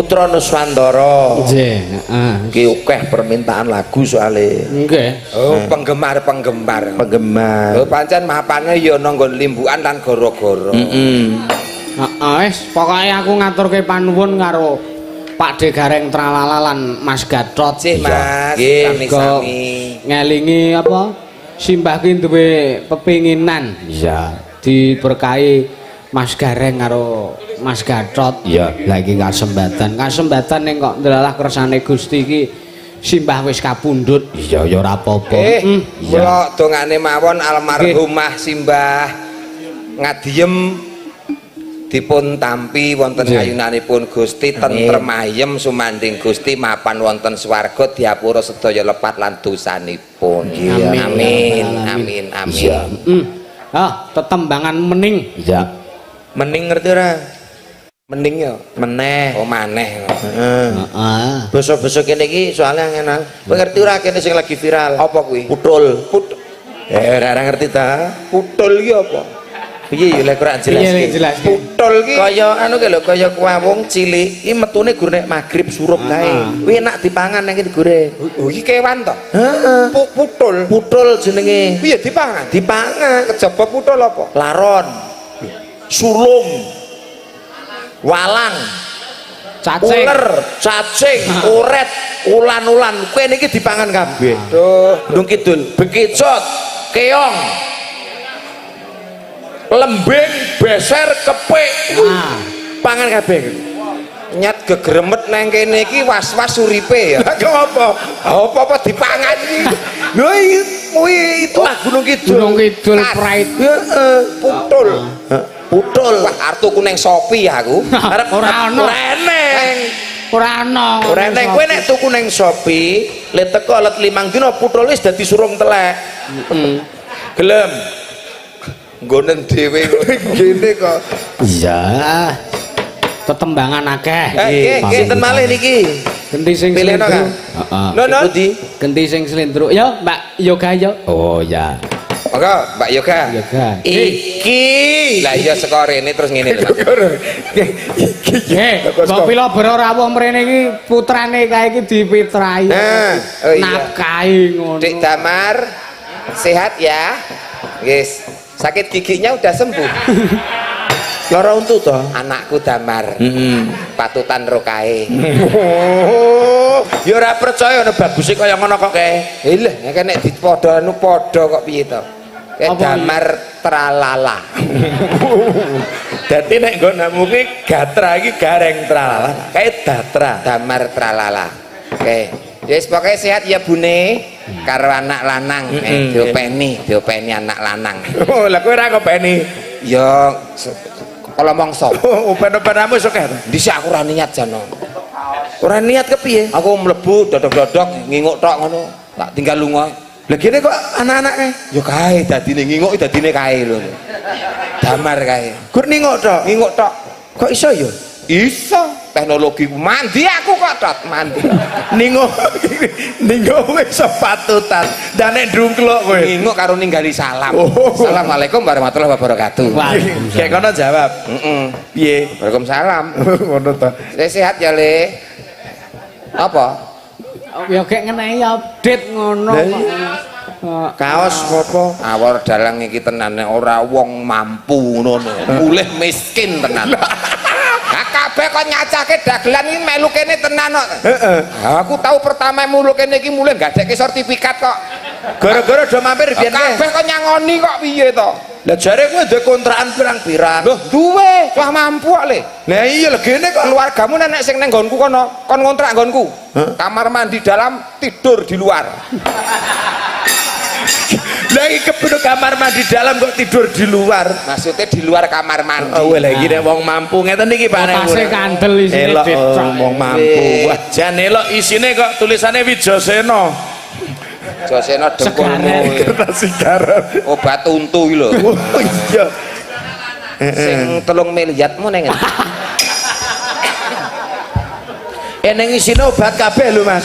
Putra Nuswandara. Nggih, heeh. Ki akeh permintaan lagu soalé. Nggih. Oh, penggemar. Penggemar. Oh, pancen mapane ya ana nggon limbukan lan goro-goro. Heeh, wis pokoke aku ngaturke panuwun karo Pak De Gareng Tralala lan Mas Gatot. Cih, Mas, Nggih, sami-sami. Ngelingi apa? Simbah ki duwe pepinginan. Iya. Diberkahi Mas Gareng karo Mas Gatot. Iya. Lagi kasembatan ning kok ndelalah kersane Gusti iki simbah wis kapundhut. Iya ya ora apa-apa. Kula dongane mawon almarhumah Simbah Ngadiem dipun tampi wonten ayunanipun Gusti tentrem ayem sumanding Gusti mapan wonten swarga diapura sedaya lepat lan dosanipun. Amin. Ah, tetembangan mening. Iya. Mening ngerti ora? Mending ya Meneh. oh maneh. Heeh. Heeh. Basa-basa kene iki soalnya ngenal. Kowe ngerti ora kene sing lagi viral? Apa kuwi? Putul. Ora ngerti ta? Putul iki apa? Piye ya lek ora jelas Iya, iki. jelas. Putul iki Kaya anu ki lho, kaya kuwawung cilik iki metune gur nek magrib surup kae. Kuwi enak dipangan nek digoreng. oh, iki kewan to? Heeh. Putul. Putul jenenge. Piye dipangan? Dipangan. Kejaba putul apa? Laron. Sulung. Walang. Cacing. Uler, cacing, uret, ulan-ulan. Kuwi niki dipangan kabeh. Duh, Ndung kidul, bekicot, keong. Lembing, beser, kepik. Ah. Pangan kabeh. nyat gegremet nang kene iki was-was uripe ya. Lah apa? Apa-apa dipangan iki. Lho kuwi itulah Gunung Kidul. Gunung Kidul Pride. Heeh, Putul. putul. Wah, artuku ning Shopee aku. Arep Ora ono. ora eneng. Ora ono. Ora eneng kowe nek tuku ning Shopee, le teko let 5 dina putul wis dadi surung telek. Gelem. Nggonen dhewe Gini kok. Iya. Tetembangan akeh. Sinten malih niki? Genti sing Pilihno, slendro. Kang. Heeh. Non. Budi. Genti sing slendro. Yo, Mbak Yoga yo. Oh ya. Monggo Mbak Yoga. Yoga. Iki. Lah iya saka rene terus ngene lho. Mbok pila boro rawuh mrene iki putrane kae iki dipitrahi. Nah, oh iya. Nafkahi ngono. Dik Damar sehat ya. Guys, sakit giginya udah sembuh. Lara untu to? Anakku Damar. Patutan rokae. Oh, ya ora percaya ana baguse kaya ngono kok kae. Lha nek nek dipadha anu padha kok piye to? Kayak Apa Damar tralala. Dadi nek nggonmu ki gatra iki gareng tralala, kae datra. Damar tralala. Oke. Yes, pokoknya sehat ya Bune karo anak lanang. Diopeni anak lanang. Oh, lah kowe ora ngopeni. Ya kalau mongso. Oh, open-openamu sok ya. Dhisik aku ora niat jano. Ora niat kepiye? Aku mlebu dodok-dodok nginguk tok ngono. Tak tinggal lunga. Lah kene kok anak-anake Ya kae dadine nginguk dadine kae lho. Damar kae. gur ningok tok. Nginguk tok. Kok iso ya? Iso. Teknologi mandi aku kok tot mandi. Ningok wis sepatutan. Dan nek ndungkluk kowe. Nginguk karo ninggali salam. Oh. Assalamualaikum warahmatullahi wabarakatuh. Kayak kono jawab. Piye? Waalaikumsalam. Ngono to. Sehat ya, Le. Apa? Ya kayak ngenehi update ngono. Kaos apa? Awor dalang iki tenane ora wong mampu ngono. Mulih miskin tenan. Kabeh kok nyacake dagelan iki melu kene tenan kok. Heeh. Aku tahu pertama mulu kene iki mulih gadekke sertifikat kok. Gara-gara do mampir biyen Kabeh kok nyangoni kok piye to? Lah jare kowe duwe kontrakan pirang-pirang. Loh, duwe, wah mampu kok, Le. Lah iya lho gene kok Keluargamu nenek sing nang nggonku kono, kon ngontrak nggonku. Kamar mandi dalam, tidur di luar. lagi kebedo kamar mandi dalam kok tidur di luar. Maksudnya di luar kamar mandi. Oh, lha iki nek wong mampu ngeten iki Pak Nek. Tasih kandel isine Elok dicok. wong mampu. Wah, jan elok isine kok tulisane Wijasena. Josena dengkulmu. Kertas sigaran. Obat untu iki lho. Oh iya. Sing 3 miliarmu neng. Eneng isine obat kabeh lho, Mas.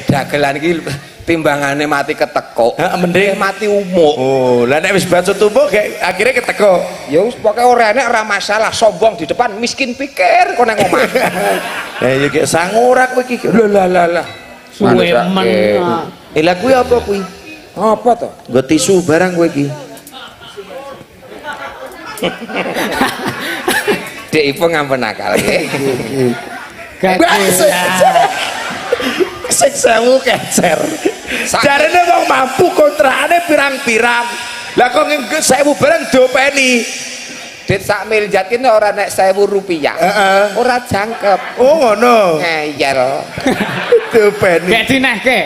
Dagelan iki timbangane mati ketekuk. Heeh, mending Mati umuk. Oh, lah nek wis bacut tubuh kayak akhirnya keteko. Ya wis pokoke ora enek ora masalah, sombong di depan, miskin pikir kok nang omah. Ya iki sangurak kowe iki. Lho lah. Suwe men. Lah kuwi apa kuwi? Apa to? Nggo tisu barang kowe iki. Dek ipo ngampun akal. Sing sewu kecer. Jarene wong mampu kontrakane pirang-pirang. Lah kok 1000 barang diopeni. Dit sak miliar kene ora nek 1000 rupiah. Ora jangkep. Oh ngono. Ngeyel. Diopeni. Gek dinehke.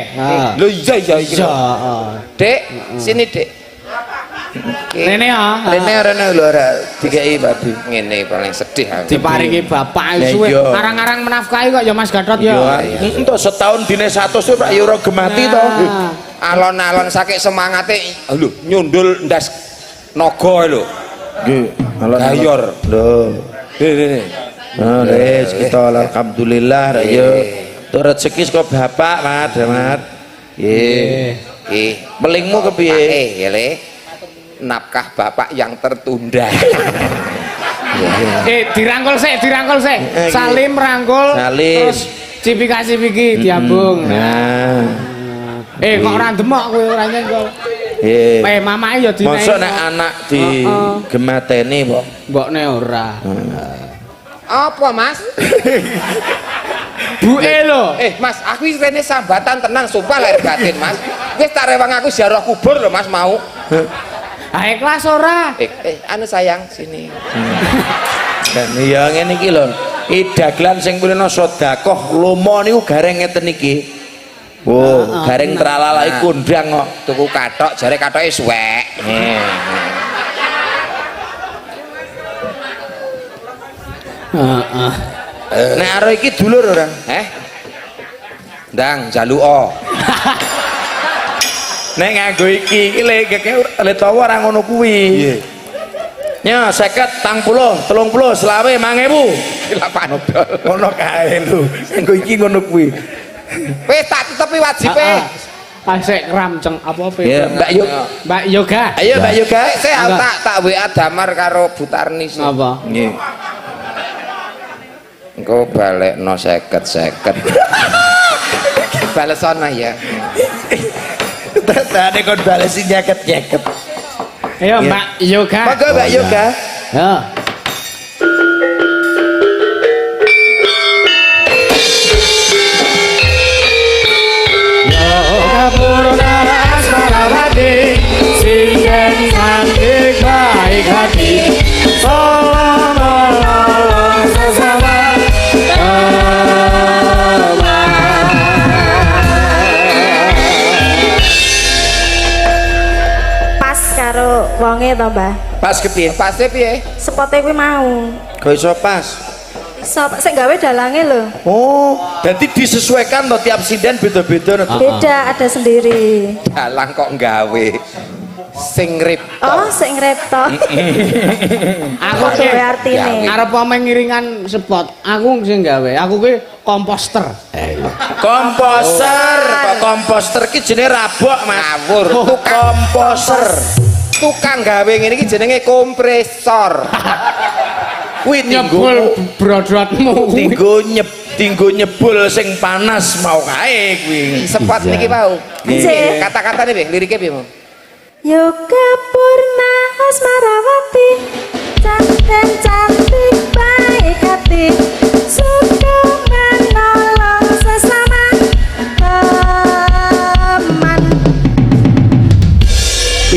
Lho iya iki. Dek, sini Dek. Rene ya. Rene lho ora dikeki babi. Ngene paling sedih aku. Diparingi bapak Lah suwe. iya. Arang-arang menafkahi kok ya Mas Gatot ya. Entuk setahun dine 100 Pak ya ora gemati to. Alon-alon saking semangate lho nyundul ndas naga lho. Nggih, Gayor. Lho. Nih. Nah, wis kita alhamdulillah ya. Tur rezeki saka bapak, Mat. Nggih. Melingmu kepiye? Ya le. Nafkah bapak yang tertunda. Dirangkul sik. Salim rangkul. Salim. Terus cipika-cipiki diambung. Nah. Kok ora demok kowe ora nyenggol. Mamake ya dinaik. Mosok nek anak di gemateni kok. Mbokne ora. Apa Mas? Buke lho. Mas, aku iki rene sambatan tenan sumpah lahir batin Mas. Wis tak rewang aku ziarah kubur lho Mas mau. Ikhlas ora? Anu sayang sini. Dan ya ngene iki lho. Dagelan sing purina sedekah lomo niku gareng ngeten iki. Oh, gareng tralalai kondang kok. Tuku kathok jare kathoke suwek. Nek aro iki dulur ora? Ndang jaluka. Nek nganggo iki le tawa ora ngono kuwi. Nya 50, 80, 30, 20, 5000. Lapan. Ngono kae lho. Nganggo iki ngono kuwi. Wis tak tetepi wajibe. Sik kramceng apa pe? Ya, Mbak Yoga. Ayo Mbak Yoga. Saya tak WA damar karo Butarni. Apa? Nggih. Engko balekno 50. Balesana ya. Tane kon balesi nyeket-nyeket. Ayo Mbak Yoga. Monggo Mbak Yoga. Ya. Purna asmarawati singen cantik baik hati tolong sesama Pas karo wonge to, Mbah. Pas kepiye? Pase piye? Sepote kuwi mau. Kok iso pas? Sop sing gawe dalange lho. Oh, jadi disesuaikan to tiap sinden beda-beda. Beda ada sendiri. Dalang kok nggawe sing ripto. Oh, sing repto. aku Apa artine? arep pameng ngiringan spot aku sing gawe aku ki komposter Komposer, kok komposter ki jenenge rabok, Mas. Ngawur. Komposer. Tukang gawe ngene iki jenenge kompresor. Kuwi nyebul brodotmu tinggo nyebul sing panas mau kae kuwi. Sepot niki mau. Nggih. Kata-katane piye? Lirike piye, Mo? Yoga Purna Asmarawati cantik baik hati suka menolong sesama teman.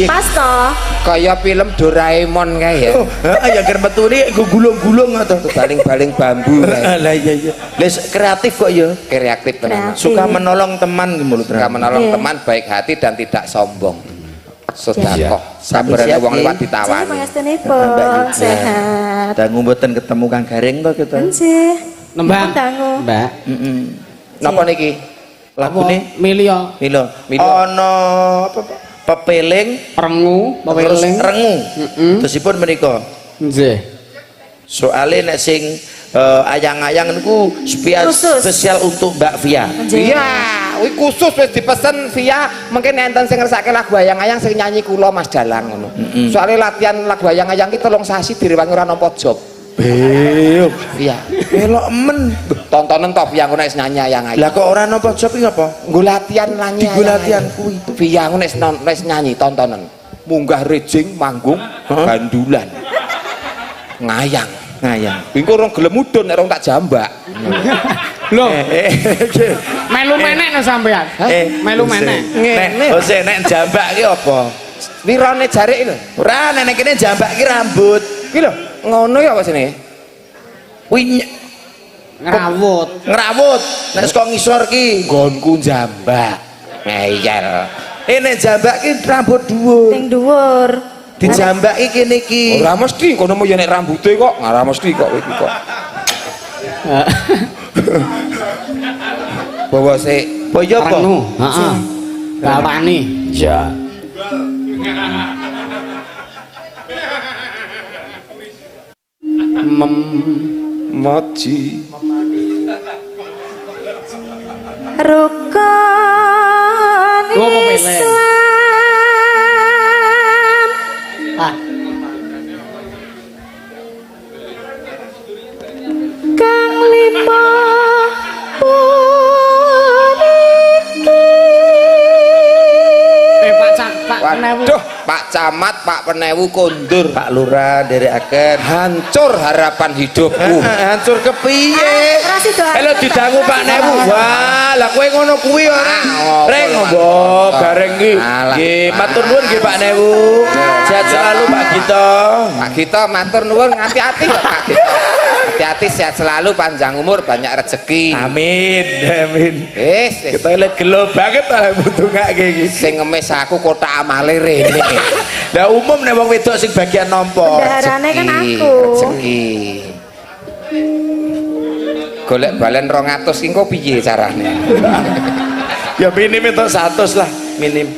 Pas toh. Kaya film Doraemon kae ya. Oh, ya ger metune gulung-gulung to. Baling-baling bambu kae. Lah iya. Les kreatif kok ya. Kreatif tenan. Suka menolong teman gitu. Suka menolong Iya. teman, baik hati dan tidak sombong. Sedekah. Iya. Sabarane wong liwat Jadi ditawani. pangestunipun sehat. Dangu mboten ketemu Kang Gareng to kita. Nggih. nembang Dangu. Mbak Napa niki? Lagune Milio Milo. Ana apa Pak? Pepeling rengu terus peweling rengu. Terusipun menika. nggih Soalnya nek sing ayang-ayang niku Khusus. spesial untuk Mbak Via. Iya, kuwi khusus wis dipesen via mungkin enten sing ngersake lagu ayang-ayang sing nyanyi kula Mas Dalang ngono. Soale latihan lagu ayang-ayang ki 3 sasi direwangi ora nampa job. Iya. Melok men. Tontonan top yang nek nyanyi yang ayu. Lah kok ora napa job iki apa? Nggo latihan nyanyi. Digo latihan kuwi. Piang nek nyanyi tontonan. Munggah rejing manggung bandulan. Ngayang. Engko orang gelem mudhun nek orang tak jambak. Lho. Melu menek no sampean. Melu menek. Nek jambak ki apa? Wirane jarik lho. Ora nek kene jambak ki rambut. Ki lho, ngono ya apa sini? Kuwi Ngrawut. Nek saka ngisor ki Nggonku jambak. Ngeyel. nek jambak ki rambut dhuwur. Ning dhuwur. Dijambaki kene iki. Ora mesti kono mau ya nek rambute kok, ora mesti kok iki kok. Bawa sik. Boyo apa? Renu, heeh. Bapani. Ya. Moji. Rukun Gua mau pilih. Islam. Ah, Kang lima puniki. Pak Penewu. Waduh, Pak Camat, Pak Penewu kondur. Pak Lurah nderekaken. Hancur harapan hidupku. Hancur kepiye? Ora sida. Halo didangu Pak Newu. Wah, lah kowe ngono kuwi ora. Reng ngombo bareng iki. Nggih, matur nuwun nggih Pak Newu. Sehat selalu Pak Gito. Pak Gito matur nuwun hati-hati kok Pak Gito. Hati-hati sehat selalu panjang umur banyak rezeki. Amin. Wis, Kita lihat gelo banget lah butuhake iki. sing ngemis aku kotak amale rene. Lah umum nek wong wedok sing bagian nampa. Bendaharane kan aku. Rezeki. Golek balen 200 ki engko piye carane? Ya minim itu 100 lah, minim.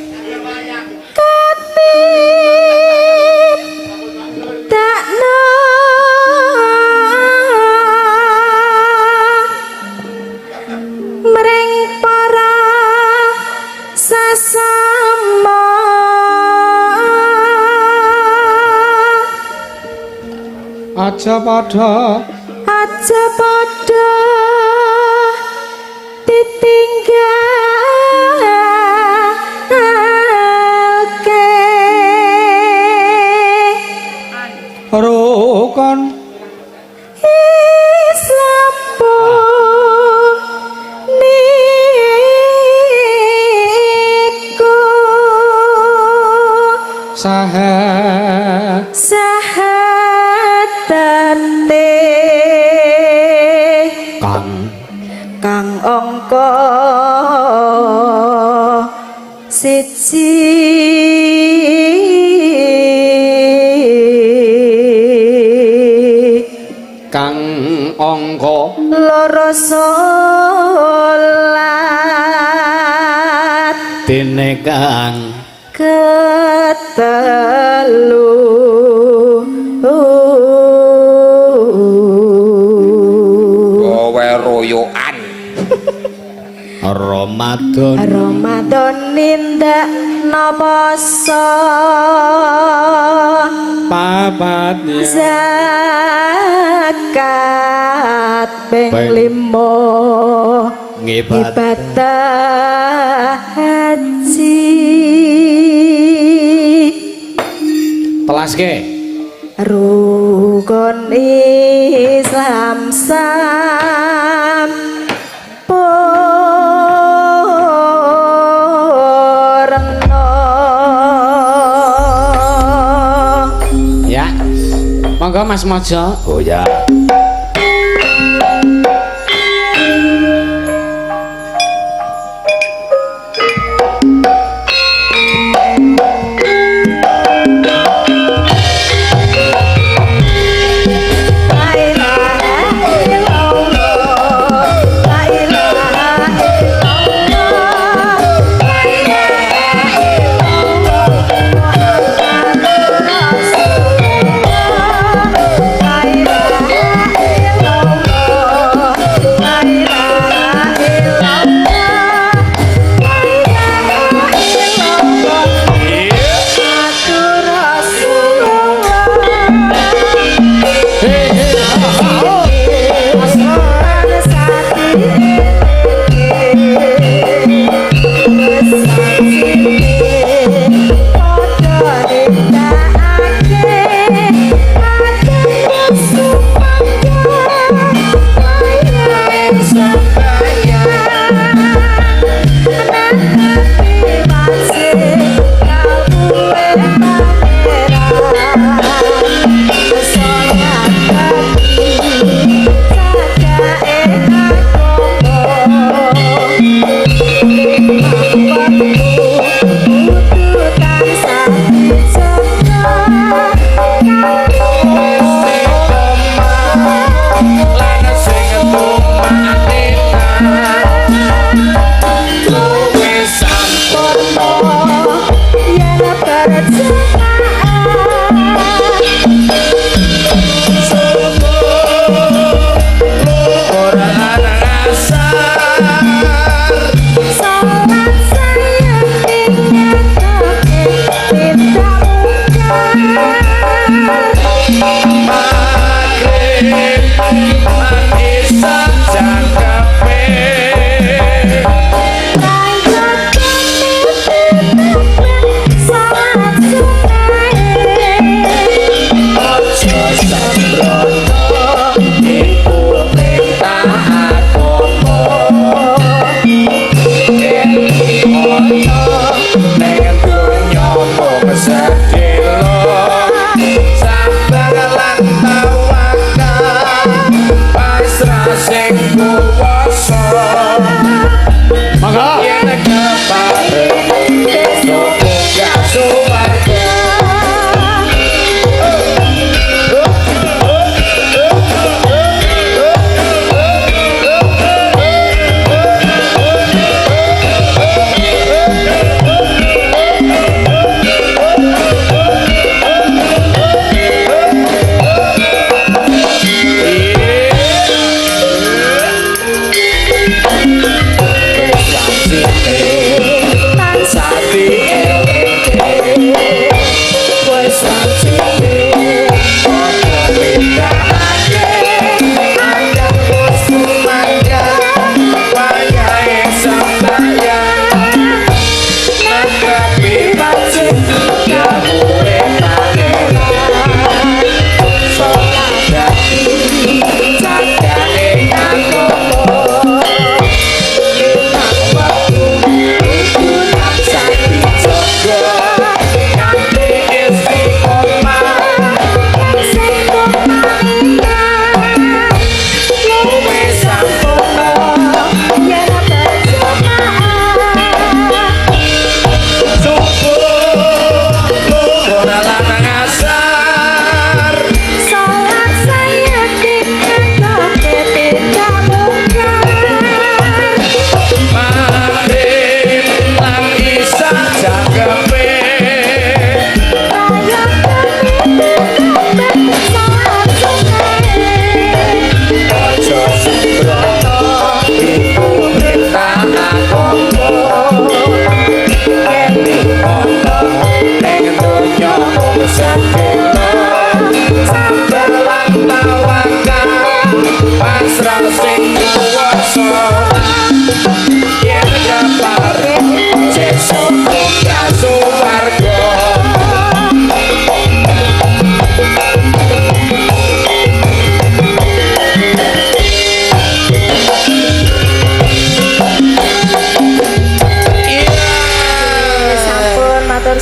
Dakno mring para sasama aja padha ditinggalke rukun Islam niku saha sahatate kang angka siji kang angka loro salat Dene kang ketelu Gawe royokan. Ramadan Ramadan nindak napasa papatnya zakat ping Baik. 5 ngibat ibadah haji telaske rukun Islam sampurna. ya. Monggo Mas Mojo. oh ya La ilaha illallah, la ilaha illallah, la ilaha illallah, Muhammadur Rasulullah, la ilaha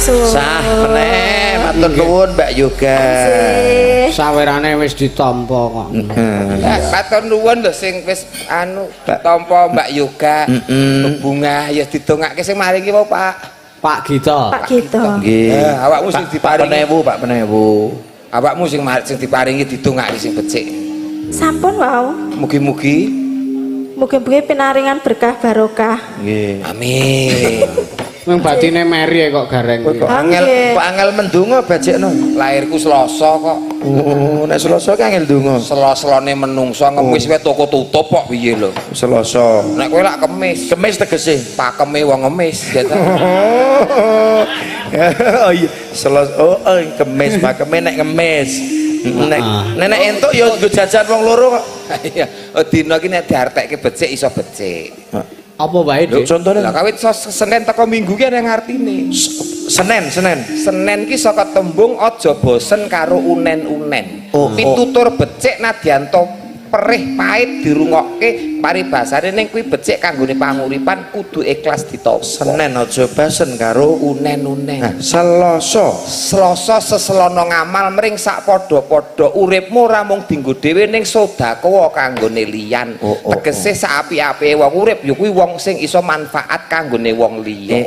Sah meneh matur nuwun Mbak Yoga. Sawerane wis ditampa kok. Matur nuwun lho sing wis anu tampa Mbak Yoga. Bebungah ya didongake sing maringi wae Pak. Pak Gita. Pak Gita. Nggih. Awakmu sing diparingi Pak Penewu. Awakmu sing diparingi didongake sing becik. Sampun wau. Mugi-mugi Mugi-mugi pinaringan berkah barokah. Nggih. amin. Wong batine meri kok gareng. Kok angel mendonga bajekno. Lahirku Selasa kok. Oh, nek Selasa ki angel donga. Sela-selane menungso ngemis wae toko tutup kok piye lho. Selasa. Nek kowe lak kemis, Kemis tegese. pakeme wong ngemis gitu. Oh iya, Selasa. Oh, Kemis, pakeme nek ngemis. Nek entuk ya nggo jajan wong loro kok. Iya, dina ki nek diartekke becik iso becik. Apa wae, Lho, Dik? contone Lah kawit Senin teko Minggu ki ana ngartine. Senin. Senen ki saka tembung aja bosen karo unen-unen. Pitutur becik nadyanto perih pahit dirungokke paribasane ning kuwi becik kanggone panguripan kudu ikhlas ditampa. Senin aja basen karo unen-unen. Selasa. Selasa seselono ngamal mring sak padha-padha uripmu ora mung dienggo dhewe ning sedekah kanggone liyan. Tegese sak api-apike wong urip ya kuwi wong sing iso manfaat kanggone wong liya.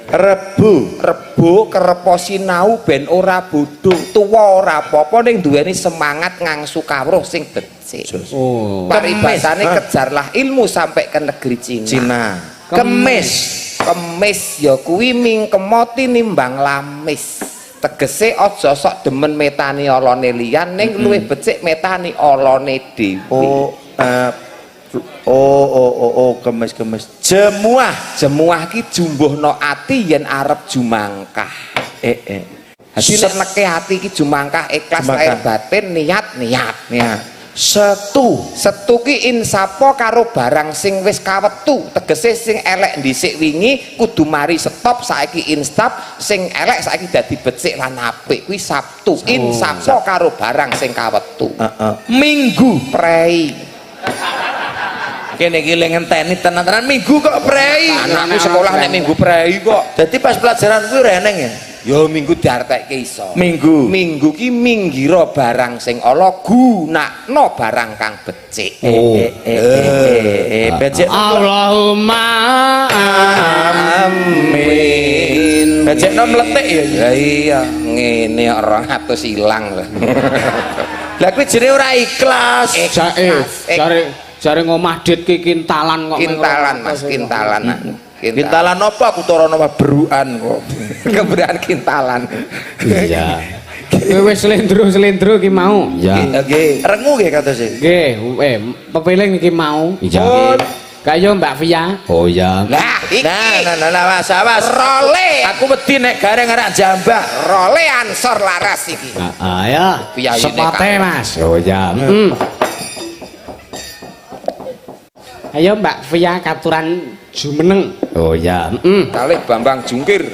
Rebo kerepo sinau ben ora bodho, tuwa ora apa-apa ning duweni semangat ngangsu kawruh sing becik. Oh. Paribasane kejarlah ilmu sampai ke negeri Cina. Kemis ya kuwi mingkemo tinimbang lamis. Tegese aja sok demen metani olone liyan ning luwih becik metani olone dhewe. Kemis. Jemuah ki jumbuhno ati yen arep jumangkah. Seneke ati ki jumangkah ikhlas lahir batin niat. Setu ki insapo karo barang sing wis kawetu. Tegese sing elek dhisik wingi kudu mari stop saiki instap, sing elek saiki dadi becik lan apik kuwi Sabtu. Insapo karo barang sing kawetu. Minggu Prei. kene iki le ngenteni tenan-tenan Minggu kok prei. Anakku sekolah nek Minggu prei kok. Dadi pas pelajaran kuwi reneng ya. Ya Minggu diartekke iso. Minggu ki minggira barang sing ala gunakno barang kang becik. Becik Allahumma amin. Becikno mletik ya. Ya iya, ngene 200 ilang lho. Lah kuwi jenenge ora ikhlas. Jare ngomah dit ki kintalan kok. Kintalan Mas, kintalan. Kintalan apa aku torono beruan kok. Keberan kintalan. Iya. Kowe wis slendro ki mau. Ya. Nggih. Rengu nggih katose. Nggih, pepiling iki mau. Iya. Kayo Mbak Via. Oh ya. Lah iki Nah, awas. role Aku wedi nek gareng arek jambak. role ansor laras iki. Ya. Piyayine Sepote Kang. Mas. Oh ya. Ayo Mbak Via katuran jumeneng. Oh ya. Kalih Bambang Jungkir.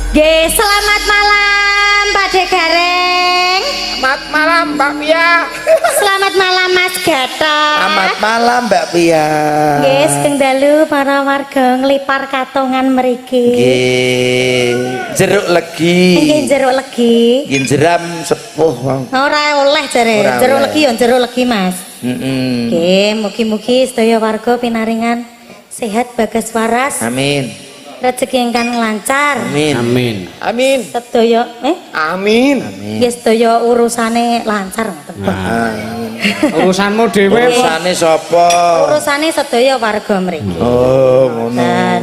Nggih, selamat malam Pak De Gareng. Selamat malam Mbak Pia. Selamat malam Mas Gatot. Selamat malam Mbak Pia. Nggih, sedeng dalu para warga nglipar katongan mriki. Nggih, jeruk legi. Nggih, jeruk legi. Nggih jeram sepuh wong. Ora oleh jare. Ora Jeruk oleh. legi ya jeruk legi, Mas. Heeh. Nggih, mugi-mugi sedaya warga pinaringan sehat bagas waras, Amin. rezeki ingkang lancar. Amin. Amin. Amin. Sedaya Amin. nggih sedaya urusane lancar ngoten. Urusanmu dhewe kok. Urusane sapa? Urusane sedaya warga mriki. Oh, ngono. Dan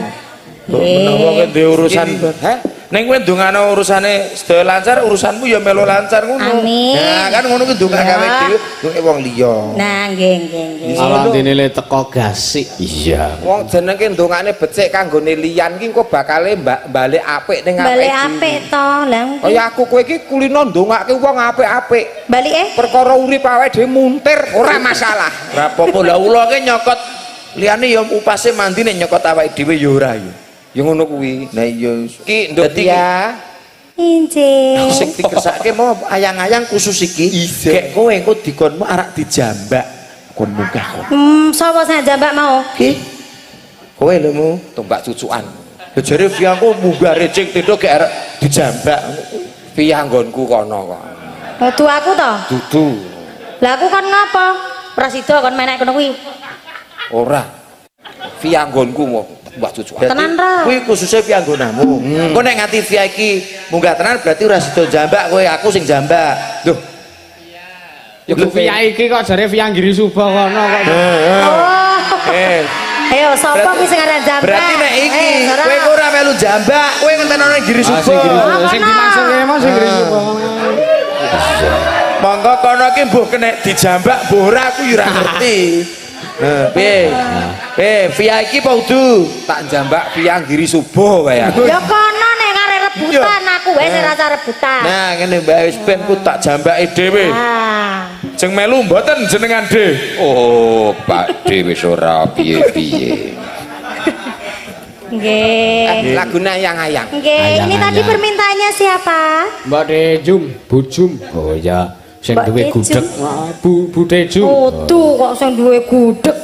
Kok menawa kowe duwe urusan. Heh? Ning kowe ndongano urusane sedaya lancar, urusanmu ya melu lancar ngono. Amin. Nah, kan ngono kuwi ndonga Ya. gawe dhewe, ndonge wong liya. nah nggih. Ala dinile teko gasik. Iya. Wong jenenge ndongane becik kanggone liyan ki engko bakale balik apik ning Balik dhewe. apik to, lha Kaya aku kowe iki kulino ndongake wong apik-apik. balike Perkara urip awake dhewe muntir ora masalah. Ora apa-apa lah ula ki nyokot liyane ya upase mandi nek nyokot awake dhewe ya ora ya. Ya ngono kuwi. Nah iya. Ki nduk Dadi ya. injih. sing dikersake mau ayang-ayang khusus iki gek kowe engko dikonmu arak dijambak kon munggah kok. Sapa sing jambak mau? Ki kowe lho mu Tombak cucukan. lho jare fiangku munggah recing tendo gek arek dijambak. Piye anggonku kono kok. Dudu aku to. Dudu. Lah aku kon ngapa? Ora sida kon menek kono kuwi. Ora. Piye anggonku mau mbak cucukan. Tenan ra. Kuwi khususe pianggonamu. Engko nek nganti via iki munggah tenan berarti ora sida jambak kowe aku sing jambak. Duh. Ya Via iki kok jare Via Giri Suba kono kok. Oh. Ayo sapa kuwi sing aran jambak? Berarti nek iki kowe ora melu jambak, kowe ngentenono Giri Sing Suba. sing dimaksud kene sing Giri Suba. Monggo kono ki mbuh kena dijambak mbuh ora aku ya ora ngerti. Piye, via iki apa udu? Tak jambak piang Giri Subo wae aku. Ya kono nek arek rebutan aku wae sing rasa rebutan. Nah, ngene Mbak wis ben ku tak jambake dhewe. Ah. Sing melu mboten jenengan De. Oh, Pak D wis ora piye-piye. Nggih. Lagune ayang-ayang. Nggih, ini tadi permintaannya siapa? Mbak Dejum, Bujum. Oh ya, sing Mbak duwe Dejum. gudeg. Bu Dejum. Kudu kok sing duwe gudeg.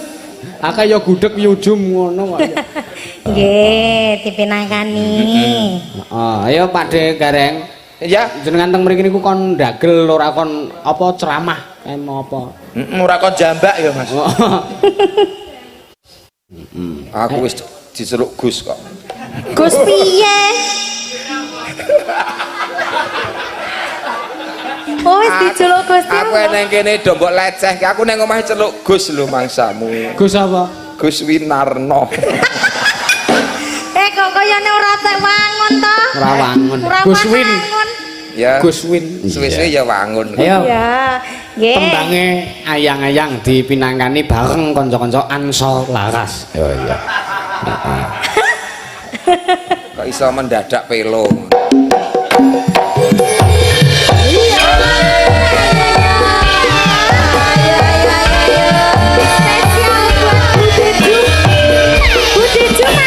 Akeh ya gudeg Yujum ngono kok. Nggih, dipinangkani. Ayo Pak De Gareng. Ya, Jenengan teng mriki niku kon ndagel ora kon apa ceramah mau apa. Ora kok jambak ya, Mas. aku wis diceluk Gus kok. Gus piye? Oh, wis diceluk Gus Aku nang kene do mbok leceh, aku nang omahe celuk Gus lho mangsamu. Gus apa? Gus Winarno. Kok kayane ora teh wangun to? Ora wangun. Ora Gus Win. wangun. Ya. Gus Win. Suwe-suwe ya wangun. Ayo. Ya, nggih. Tembange ayang-ayang dipinangkani bareng kanca-kanca Ansor Laras. Oh iya. Kok iso mendadak pelo. Spesial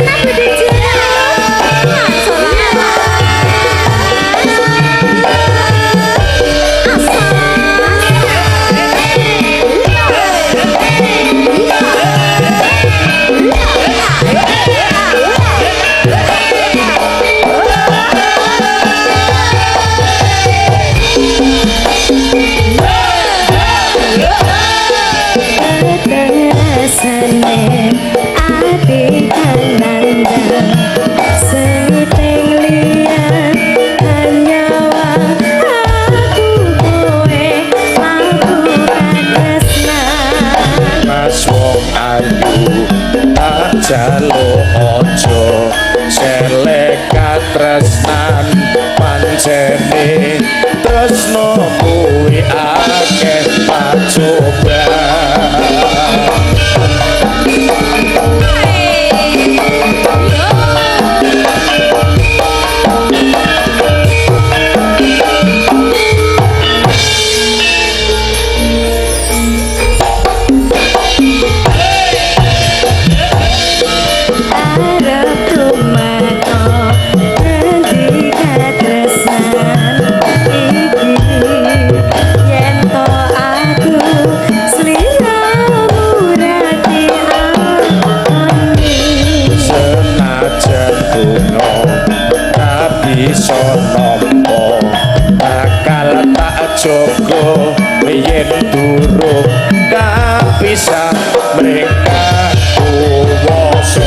katresnan pancene tresno kuwi akeh pacoba iso nampa bakal tak jaga yen durung kapisah mereka kuwasa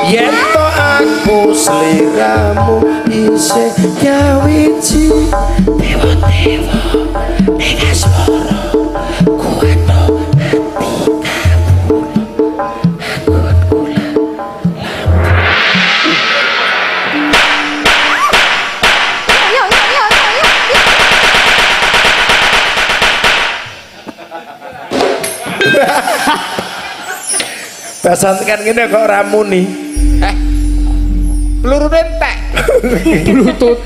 yen to aku sliramu isih nyawiji dewa-dewa ning asmara kuwatno ati kamu anggon kula Basan kan ngene kok ramuni. Pelurune entek. Blutut.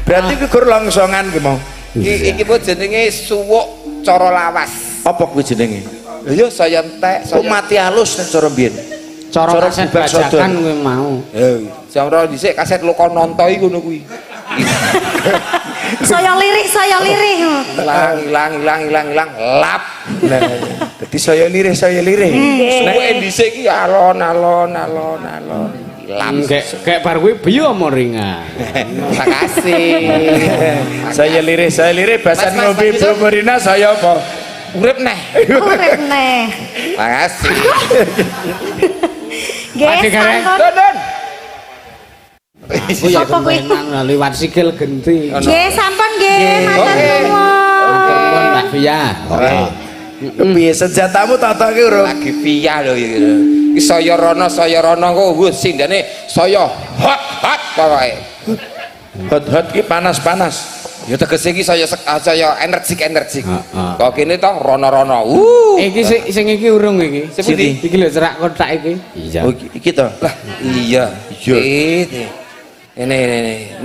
Berarti iki gur longsongan ki mau. Iki po jenenge suwuk cara lawas. Apa kuwi jenenge? Lha ya saya entek, Oh mati halus nek cara mbiyen. Cara kaset bajakan kuwi mau. Cara dhisik kaset Lokonantoi ngono kuwi. Saya lirih Hilang lap. Nah, dadi saya lirih. Suweke dhisik iki alon. Kayak bar kuwi biyo apa ringan. Makasih. Saya lirik bahasan Mas, ngopi Mas, Bro Merina saya apa? Urip neh. Urip neh. Makasih. Nggih, sampun. Don. Aku ya Sopo kuwi? kemenan liwat sikil genti. Nggih, sampun nggih, matur Oke. Nuwun Mbak Via. Piye senjatamu tak toke urung? Lagi via lho iki. Iki saya rono kok wis sindane saya hot pokoke. Hot ki panas. Ya tegese iki saya energik. Heeh. Kok kene to rono-rono. Iki sing iki urung iki. Sing pundi? Iki lho cerak kotak iki. Iya. Oh iki to. Lah iya. Ini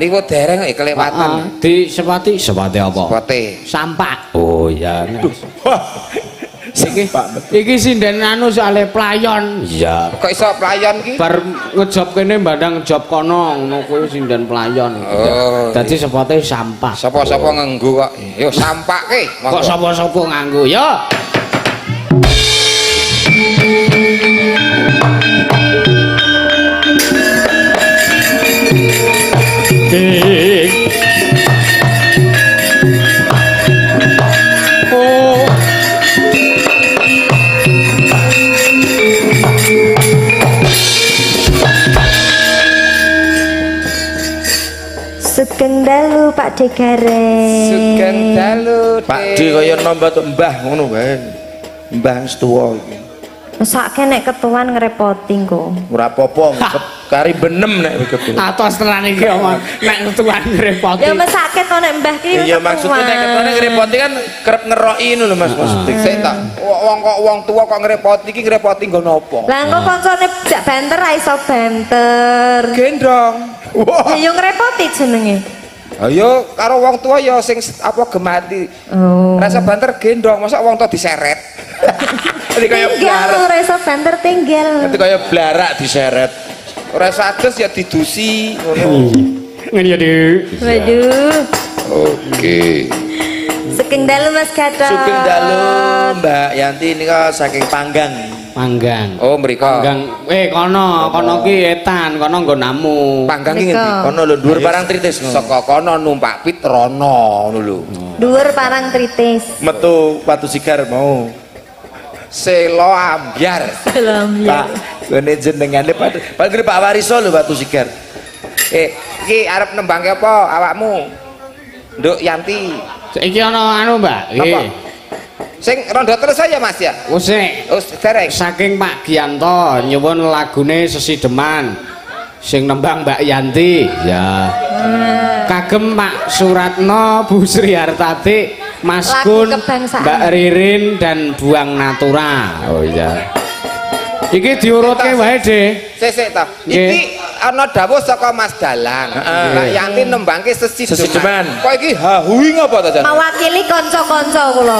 niku dereng kok kelewatan. Di sepati apa? Pote. Sampah. Oh iya. Iki Iki sinden anu soalé playon. Iya. Kok iso pelayan ki? Bar ngejob kene mbandang job kono ngono kuwi sinden playon. Oh. Dadi sepote sampah. Sapa-sapa nganggo kok. Yo sampake. Kok sapa-sapa nganggo ya? Oh. Sugeng dalu Pak De Gareng. Sugeng dalu. Pak D kaya nombah tuh mbah ngono bae. Mbah wis tuwa iki. Mesake nek ketuan ngrepoti engko. Ora apa-apa kari benem nek ketu. Atos tenan iki omong nek tuan repoti. Ya mesake to nek mbah ki. Iya maksudnya nek ketone ngrepoti kan kerep ngeroki ngono lho Mas maksudnya. Sik tak. Wong tua kok ngrepoti iki ngrepoti nggo napa? Lah engko koncone jak banter ra iso banter. Gendong. Ya yo ngrepoti jenenge. Ayo karo wong tua ya sing apa gemati. Oh. Rasa banter gendong, masa wong tua diseret. Nanti kaya Tinggal blarak. ora iso banter tinggal. Nanti kaya blarak diseret. Ora sades ya didusi ngono. Ngene ya, Dik. Waduh. Oke. Sugeng dalu Mas Gatot. Sugeng dalu Mbak Yanti ini kok saking Panggang. Panggang. Oh, mriko. Panggang. Kono ki etan, kono nggo namu. Panggang iki Mriko. ngendi? Kono lho dhuwur parang tritis ngono. Saka kono numpak pit rono ngono lho. Dhuwur parang tritis. Metu Watu Sigar mau. Selo ambyar. Pak, kene jenengane Pak Gede Pak Wariso lho Watu Sigar. Iki arep nembangke apa awakmu? Nduk Yanti. Iki ana anu, Mbak. Apa? Sing rondo terus aja Mas ya. Wis nek Wis dereng. saking Pak Gianto nyuwun lagune Sesideman sing nembang Mbak Yanti. Ya. Kagem Pak Suratno, Bu Sri Hartati, Mas Lagu Kun, kebangsaan. Mbak Ririn dan Buang Natura. Oh iya. Iki diurutke wae, De. Sik ta. Nggih. Iki ana dawuh saka Mas Dalang. Mbak Yanti nembangke Sesideman. Sesideman. Kok iki hahui ngapa ta, Jan? Mewakili kanca-kanca kula.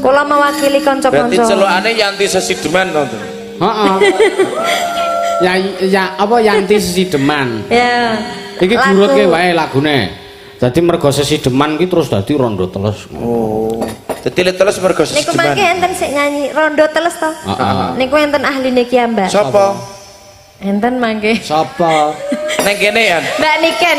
Kula mewakili Berarti kanca-kanca. celukane Yanti Sesideman to. Heeh. Ya apa Yanti Sesideman. Ya. Iki Lagu. diurutke wae lagune. Dadi mergo Sesideman ki terus dadi rondo teles. Oh. Dadi terus mergo Niku mangke Sesideman. enten sik nyanyi rondo teles to. Heeh. Niku enten ahline ki Mbak. Sopo? Enten mangke. Sapa? Neng kene ya. Mbak Niken.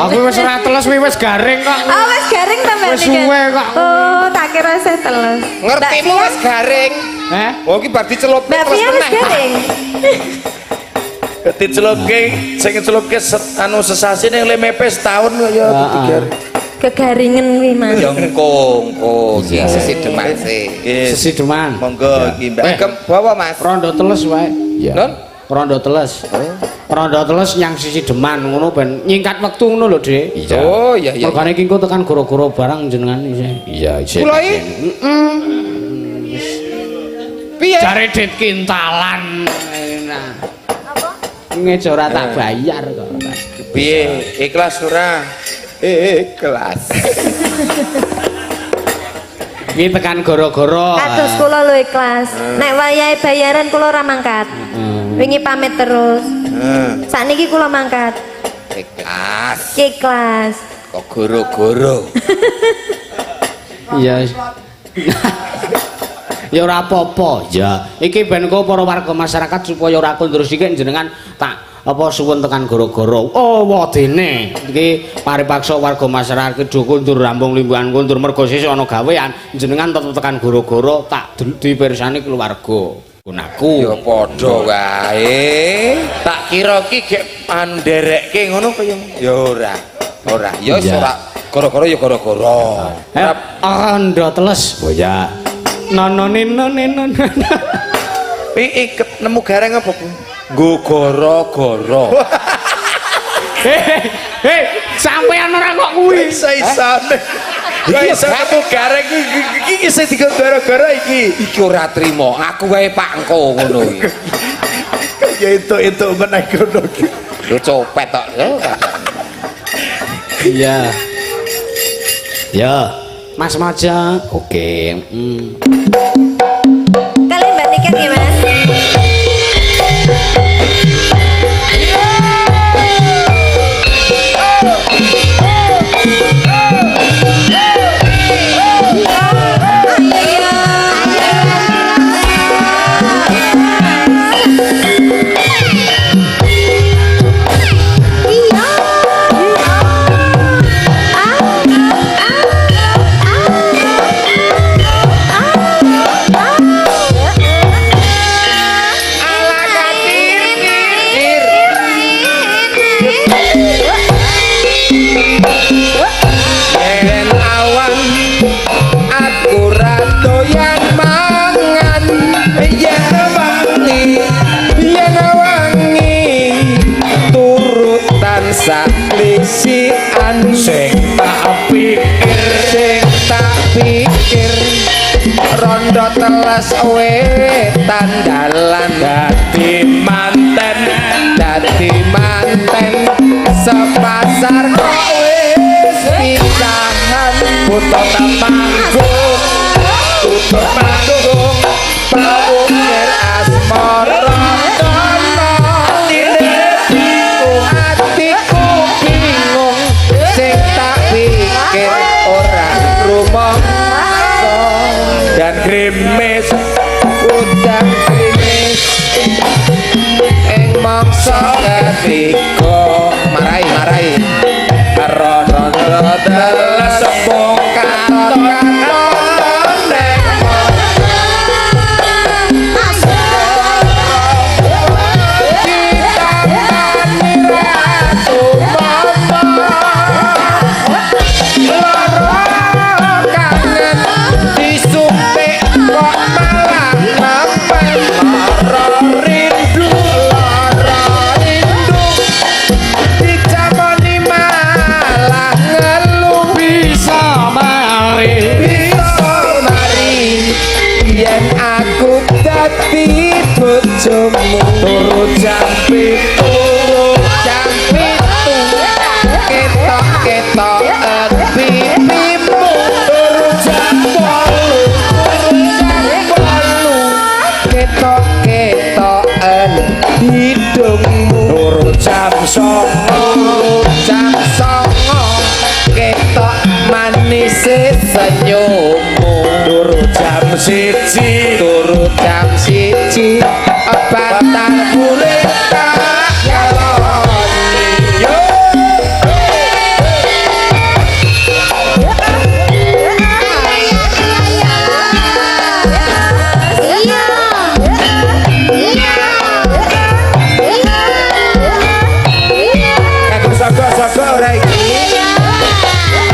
Aku wis ora teles wis garing kok. Oh, wis garing ta Mbak Wis Niken? suwe kok. Oh, tak kira saya teles. Ngertimu Mbak wis Fian- garing. Heh? Oh iki bar dicelupke Mbak terus Fia wis meneh. garing. Dicelupke sing dicelupke anu sesasi ning lemepe setahun kok ya digar. Kegaringen kuwi Mas. Ya engko iki Sesideman sih. Sesideman. Monggo iki Mbak. Agem bawa Mas. Rondo teles wae. Non? Rondo teles. Rondo teles yang Sesideman ngono ben nyingkat wektu ngono lho, Dik. Oh iya iya. Mergane iki engko tekan goro-goro barang jenengan iki. Iya, isih. Kula iki piye? Jare dit kintalan. Nah. Ngejo ora tak bayar kok. Piye? Ikhlas ora? Kelas. Iki tekan goro-goro. Kados kula lho ikhlas. Nek wayahe bayaran kula ora mangkat. Wingi pamit terus. Sakniki kula mangkat. Kelas. Ikhlas. Kok goro-goro. Iya. Ya ora apa-apa. Ya, iki ben kok para warga masyarakat supaya ora kundur sithik jenengan tak apa suwun tekan goro-goro. Oh, wadene iki paripaksa warga masyarakat do kundur rampung limbuhan kundur mergo sesuk ana gawean jenengan tetep tekan goro-goro tak dipirsani keluarga. Gunaku. Ya padha wae. Tak kira ki gek nderekke ngono kaya Ya ora. Ora. Ya Iya. ora gara-gara ya gara-gara. Anda teles. Oh ya. Nonone. iket nemu gareng apa Bu? Nggo gara-gara. Hei, sampean ora kok kuwi. Isa-isane. Iya, Isa nemu gareng iki isih digo gara-gara iki. Iki ora trimo. Aku wae Pak engko ngono iki. Ya itu meneh ngono iki. Lho copet tok. Iya. Ya. Mas Maja. Oke. Kalian Mbak Tiket ya Mas? Yen awan aku ra doyan mangan yen wangi turut tansah lisian sing tak pikir rondo teles wetan dalan dadi manten sepasar kok wis pisahan butuh manggung pawungir asmara kono atiku bingung sing tak pikir ora rumangsa dan grimis udan grimis ing mangsa ketiga marai rono teles bongkar bojomu turu jam 7 ketok-ketokan pipimu turu jam 8 ketok-ketokan hidungmu turu jam 9 ketok manis senyummu turu jam 1 batang kulit tak nyaloni yo aku saka-saka ora iki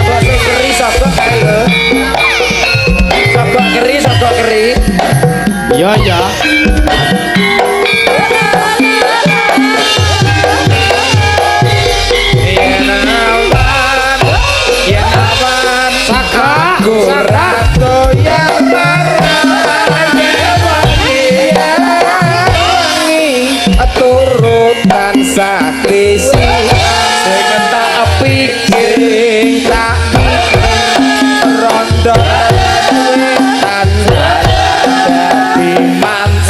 kok sing keri saka kae lho saka keri Ya ya. turutan sakrisi sing tak pikir tak rondo wetan dadi manten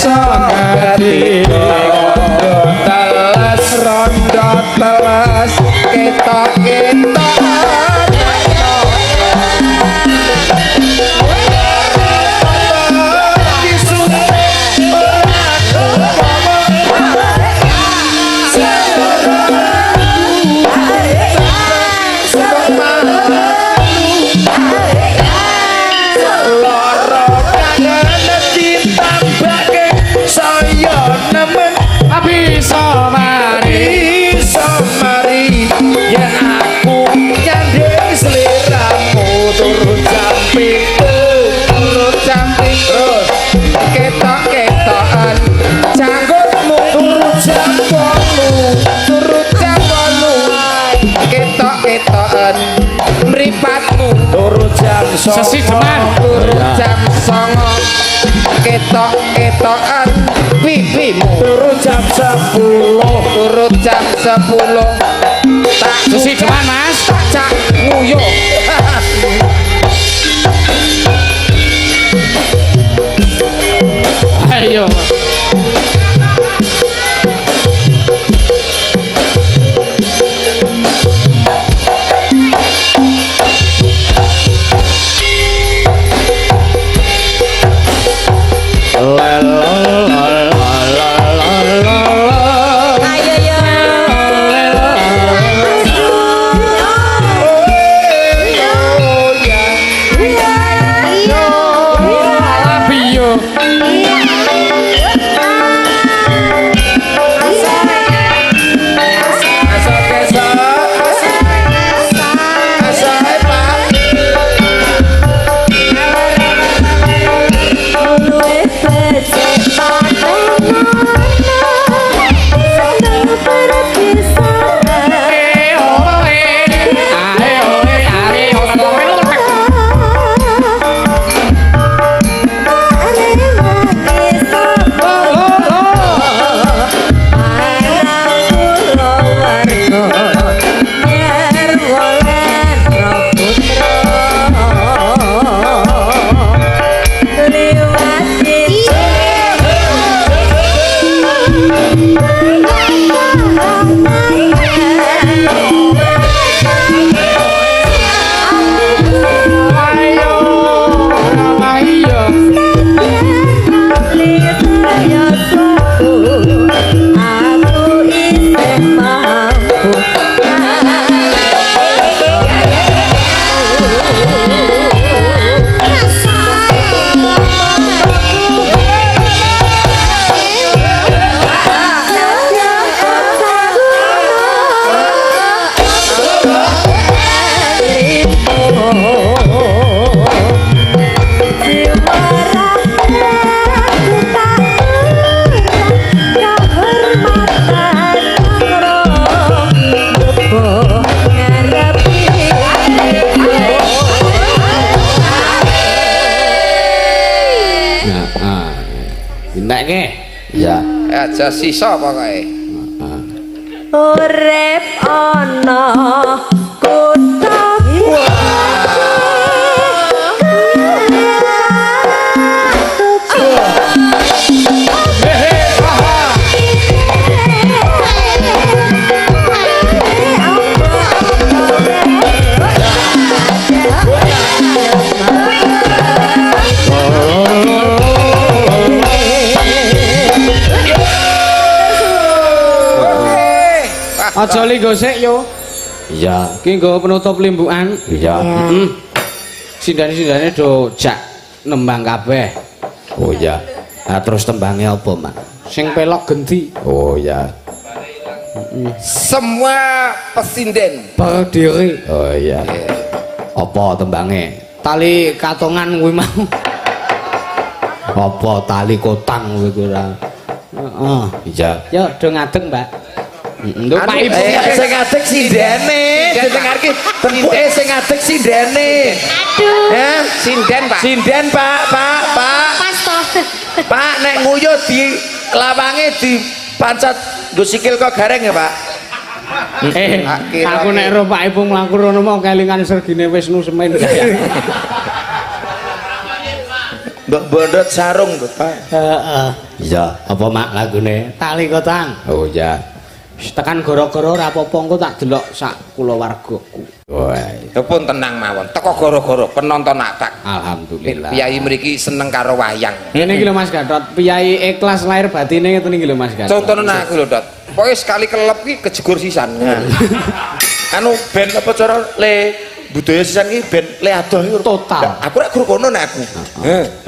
bisa ngerti teles rondo teles ketok-ketok bisa mari yen aku nyanding seliramu turut jampik terus ketok-ketokan canggutmu turut jam 8 ketok-ketokan mripatmu turut jam sesi deman turut jam 9 ketok-ketokan pipimu turut jam 10 turut jam 10 tak sesi deman Mas tak cak nguyuh ayo aja sisa pokoke urip ana kutha aja li gosek yo iya iki nggo penutup limbukan iya sindane-sindane do jak nembang kabeh oh iya nah, terus tembangnya apa Mak? sing pelok genti oh iya semua pesinden berdiri oh iya apa tembangnya tali katongan kuwi mau apa tali kotang kuwi kira heeh iya yo do ngadeg Mbak nduk Pak Ibu sing ngadeg sindene didengarke tempuke sing ngadeg sindene aduh sinden Pak sinden Pak pas toh Pak nek nguyuh di lawange dipancat nggo sikil kok gareng ya Pak aku nek ro Pak Ibu mlaku rono mau kelingan sergine Wisnu Semen mbok bondot sarung to, Pak. Heeh. Iya, apa mak lagune? Tali kotang. Oh iya. Tekan gara-gara ora apa-apa engko tak delok sak kulawargaku. Wah. Ya pun tenang mawon. Teko gara-gara penonton akak. Alhamdulillah. Piyai mriki seneng karo wayang. Ngene iki lho Mas Gatot, piyai ikhlas lahir batine ngeten iki lho Mas Gatot. Contohnya aku lho, Dot. Pokoke sekali kelep ki kejegur sisan. Anu ben apa cara le budaya sisan iki ben le adoh iki Total. Nah, aku rak guru kono nek aku.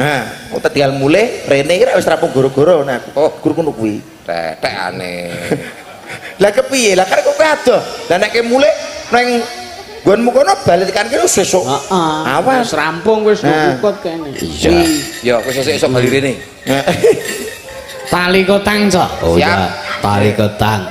Nah, kok tinggal mulai rene iki rak wis rampung goro-goro nek aku. Oh, guru kono kuwi. Tetekane. Lah kepiye? Lah kan kok adoh. Lah nek mulai nang nggonmu kono balikan ki sesuk. Heeh. Awas Wis rampung wis ngikut kene. Iya. Ya wis esuk bali rene. Tali kotang, Cok. Oh Siap. iya, tali ketang.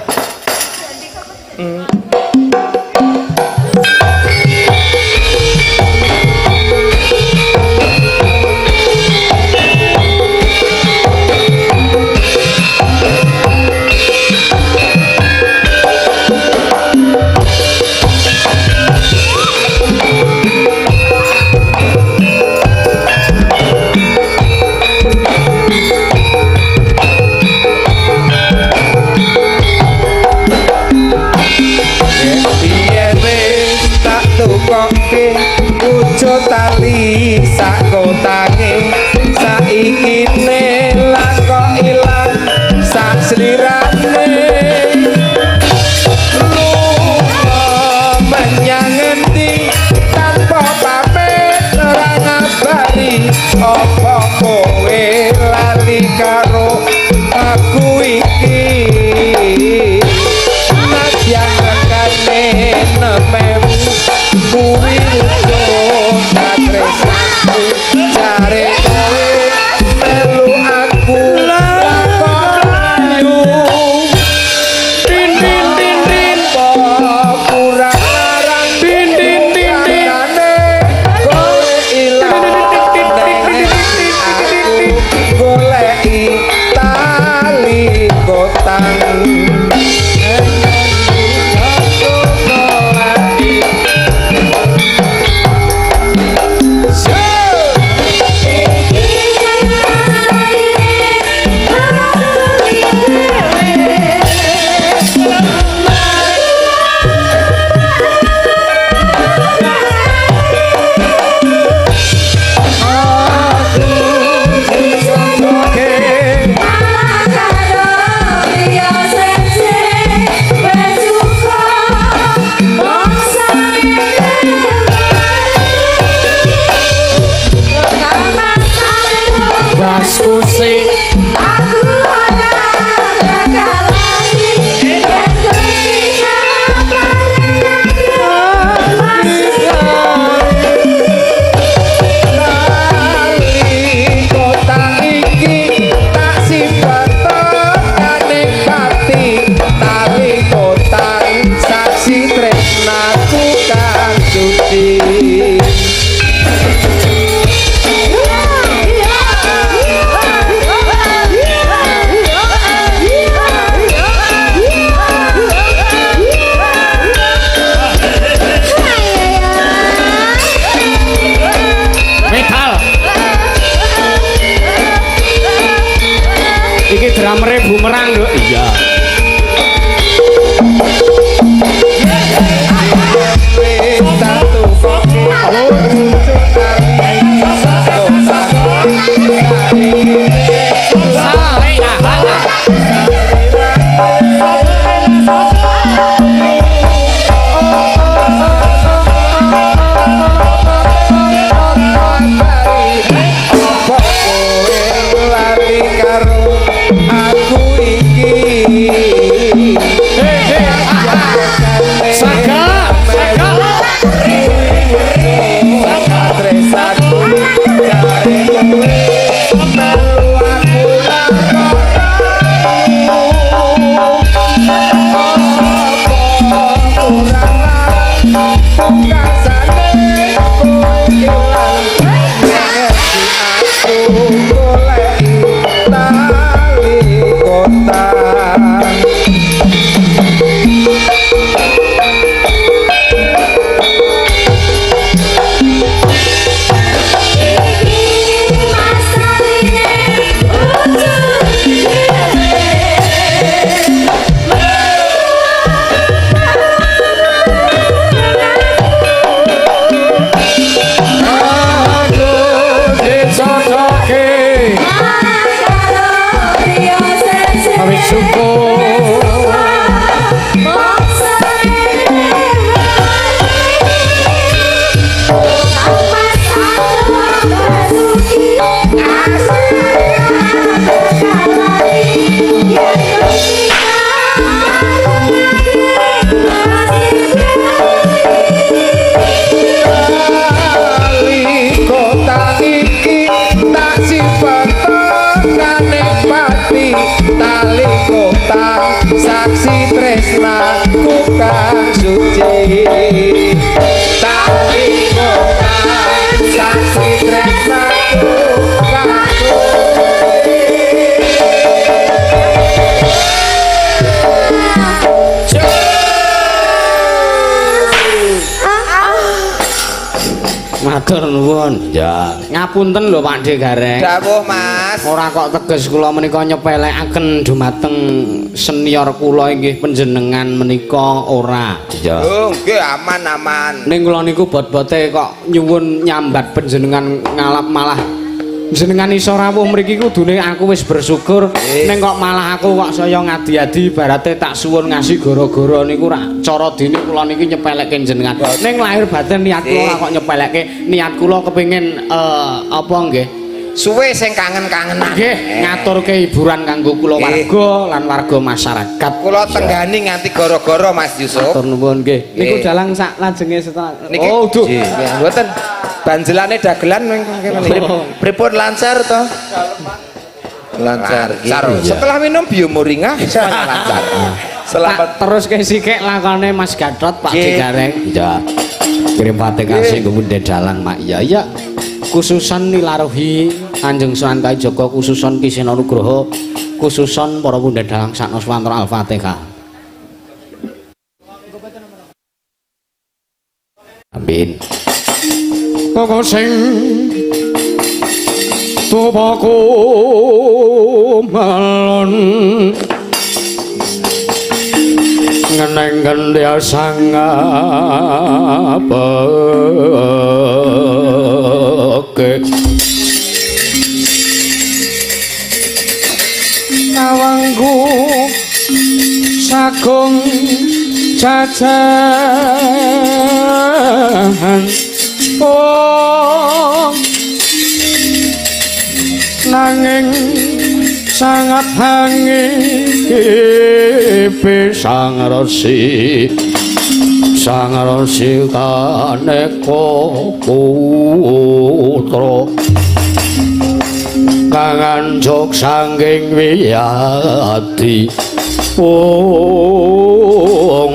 tukoke wujud tali sak kotange saiki ne lan kok ilang sak slirane lunga menyang endi tanpa pamit ora ngabari apa kowe lali karo aku iki nadyan rekane nememu kuwi wujud katresnaku jare kowe melu aku lakon din din din din kurang larang din din din din kowe ilang aku goleki tali kotang iki drumere bumerang lho. Iya. tali kotang saksi tresnaku kang suci tali kotang saksi tresnaku kang Matur nuwun. Ya. Ngapunten lho Pakde Gareng. dawuh Mas. Ora kok teges kula menika nyepelekaken dumateng senior kula inggih panjenengan menika ora. Ya. Oh nggih aman-aman. Ning kula niku bot-bote kok nyuwun nyambat panjenengan ngalap malah jenengan iso rawuh mriki kudune aku wis bersyukur ning kok malah aku kok saya ngadi-adi ibarate tak suwun ngasih gara-gara niku ra cara dene kula niki nyepelekke jenengan ning lahir batin niat kula kok nyepelekke niat kula kepengin apa nggih Suwe sing kangen-kangenan. nggih ngaturke hiburan kanggo kula warga lan warga masyarakat Kula tenggani nganti gara-gara Mas Yusuf. matur nuwun nggih niku dalang sak lajenge setelah Niki oh duh nggih mboten banjelane dagelan Pripun lancar to? Lancar. lancar. Setelah minum biomoringa semuanya lancar. Selamat. terus ke sikik lakone Mas Gatot Pak Nggih. Gareng Ya. Kirim pate kasih kemudian dalang mak. Ya ya. khususan nilaruhi Kanjeng Sunan Kalijaga khususan Kisena Nugroho khususan para bunda dalang sakno swantara Al-Fatihah. Amin. Koko sing tupaku malon ngeneng gendya sangapake nawangku sagung cacahan oh nanging sangat hangipi sang resi kaneka putra kang anjuk sangking wiyadi oh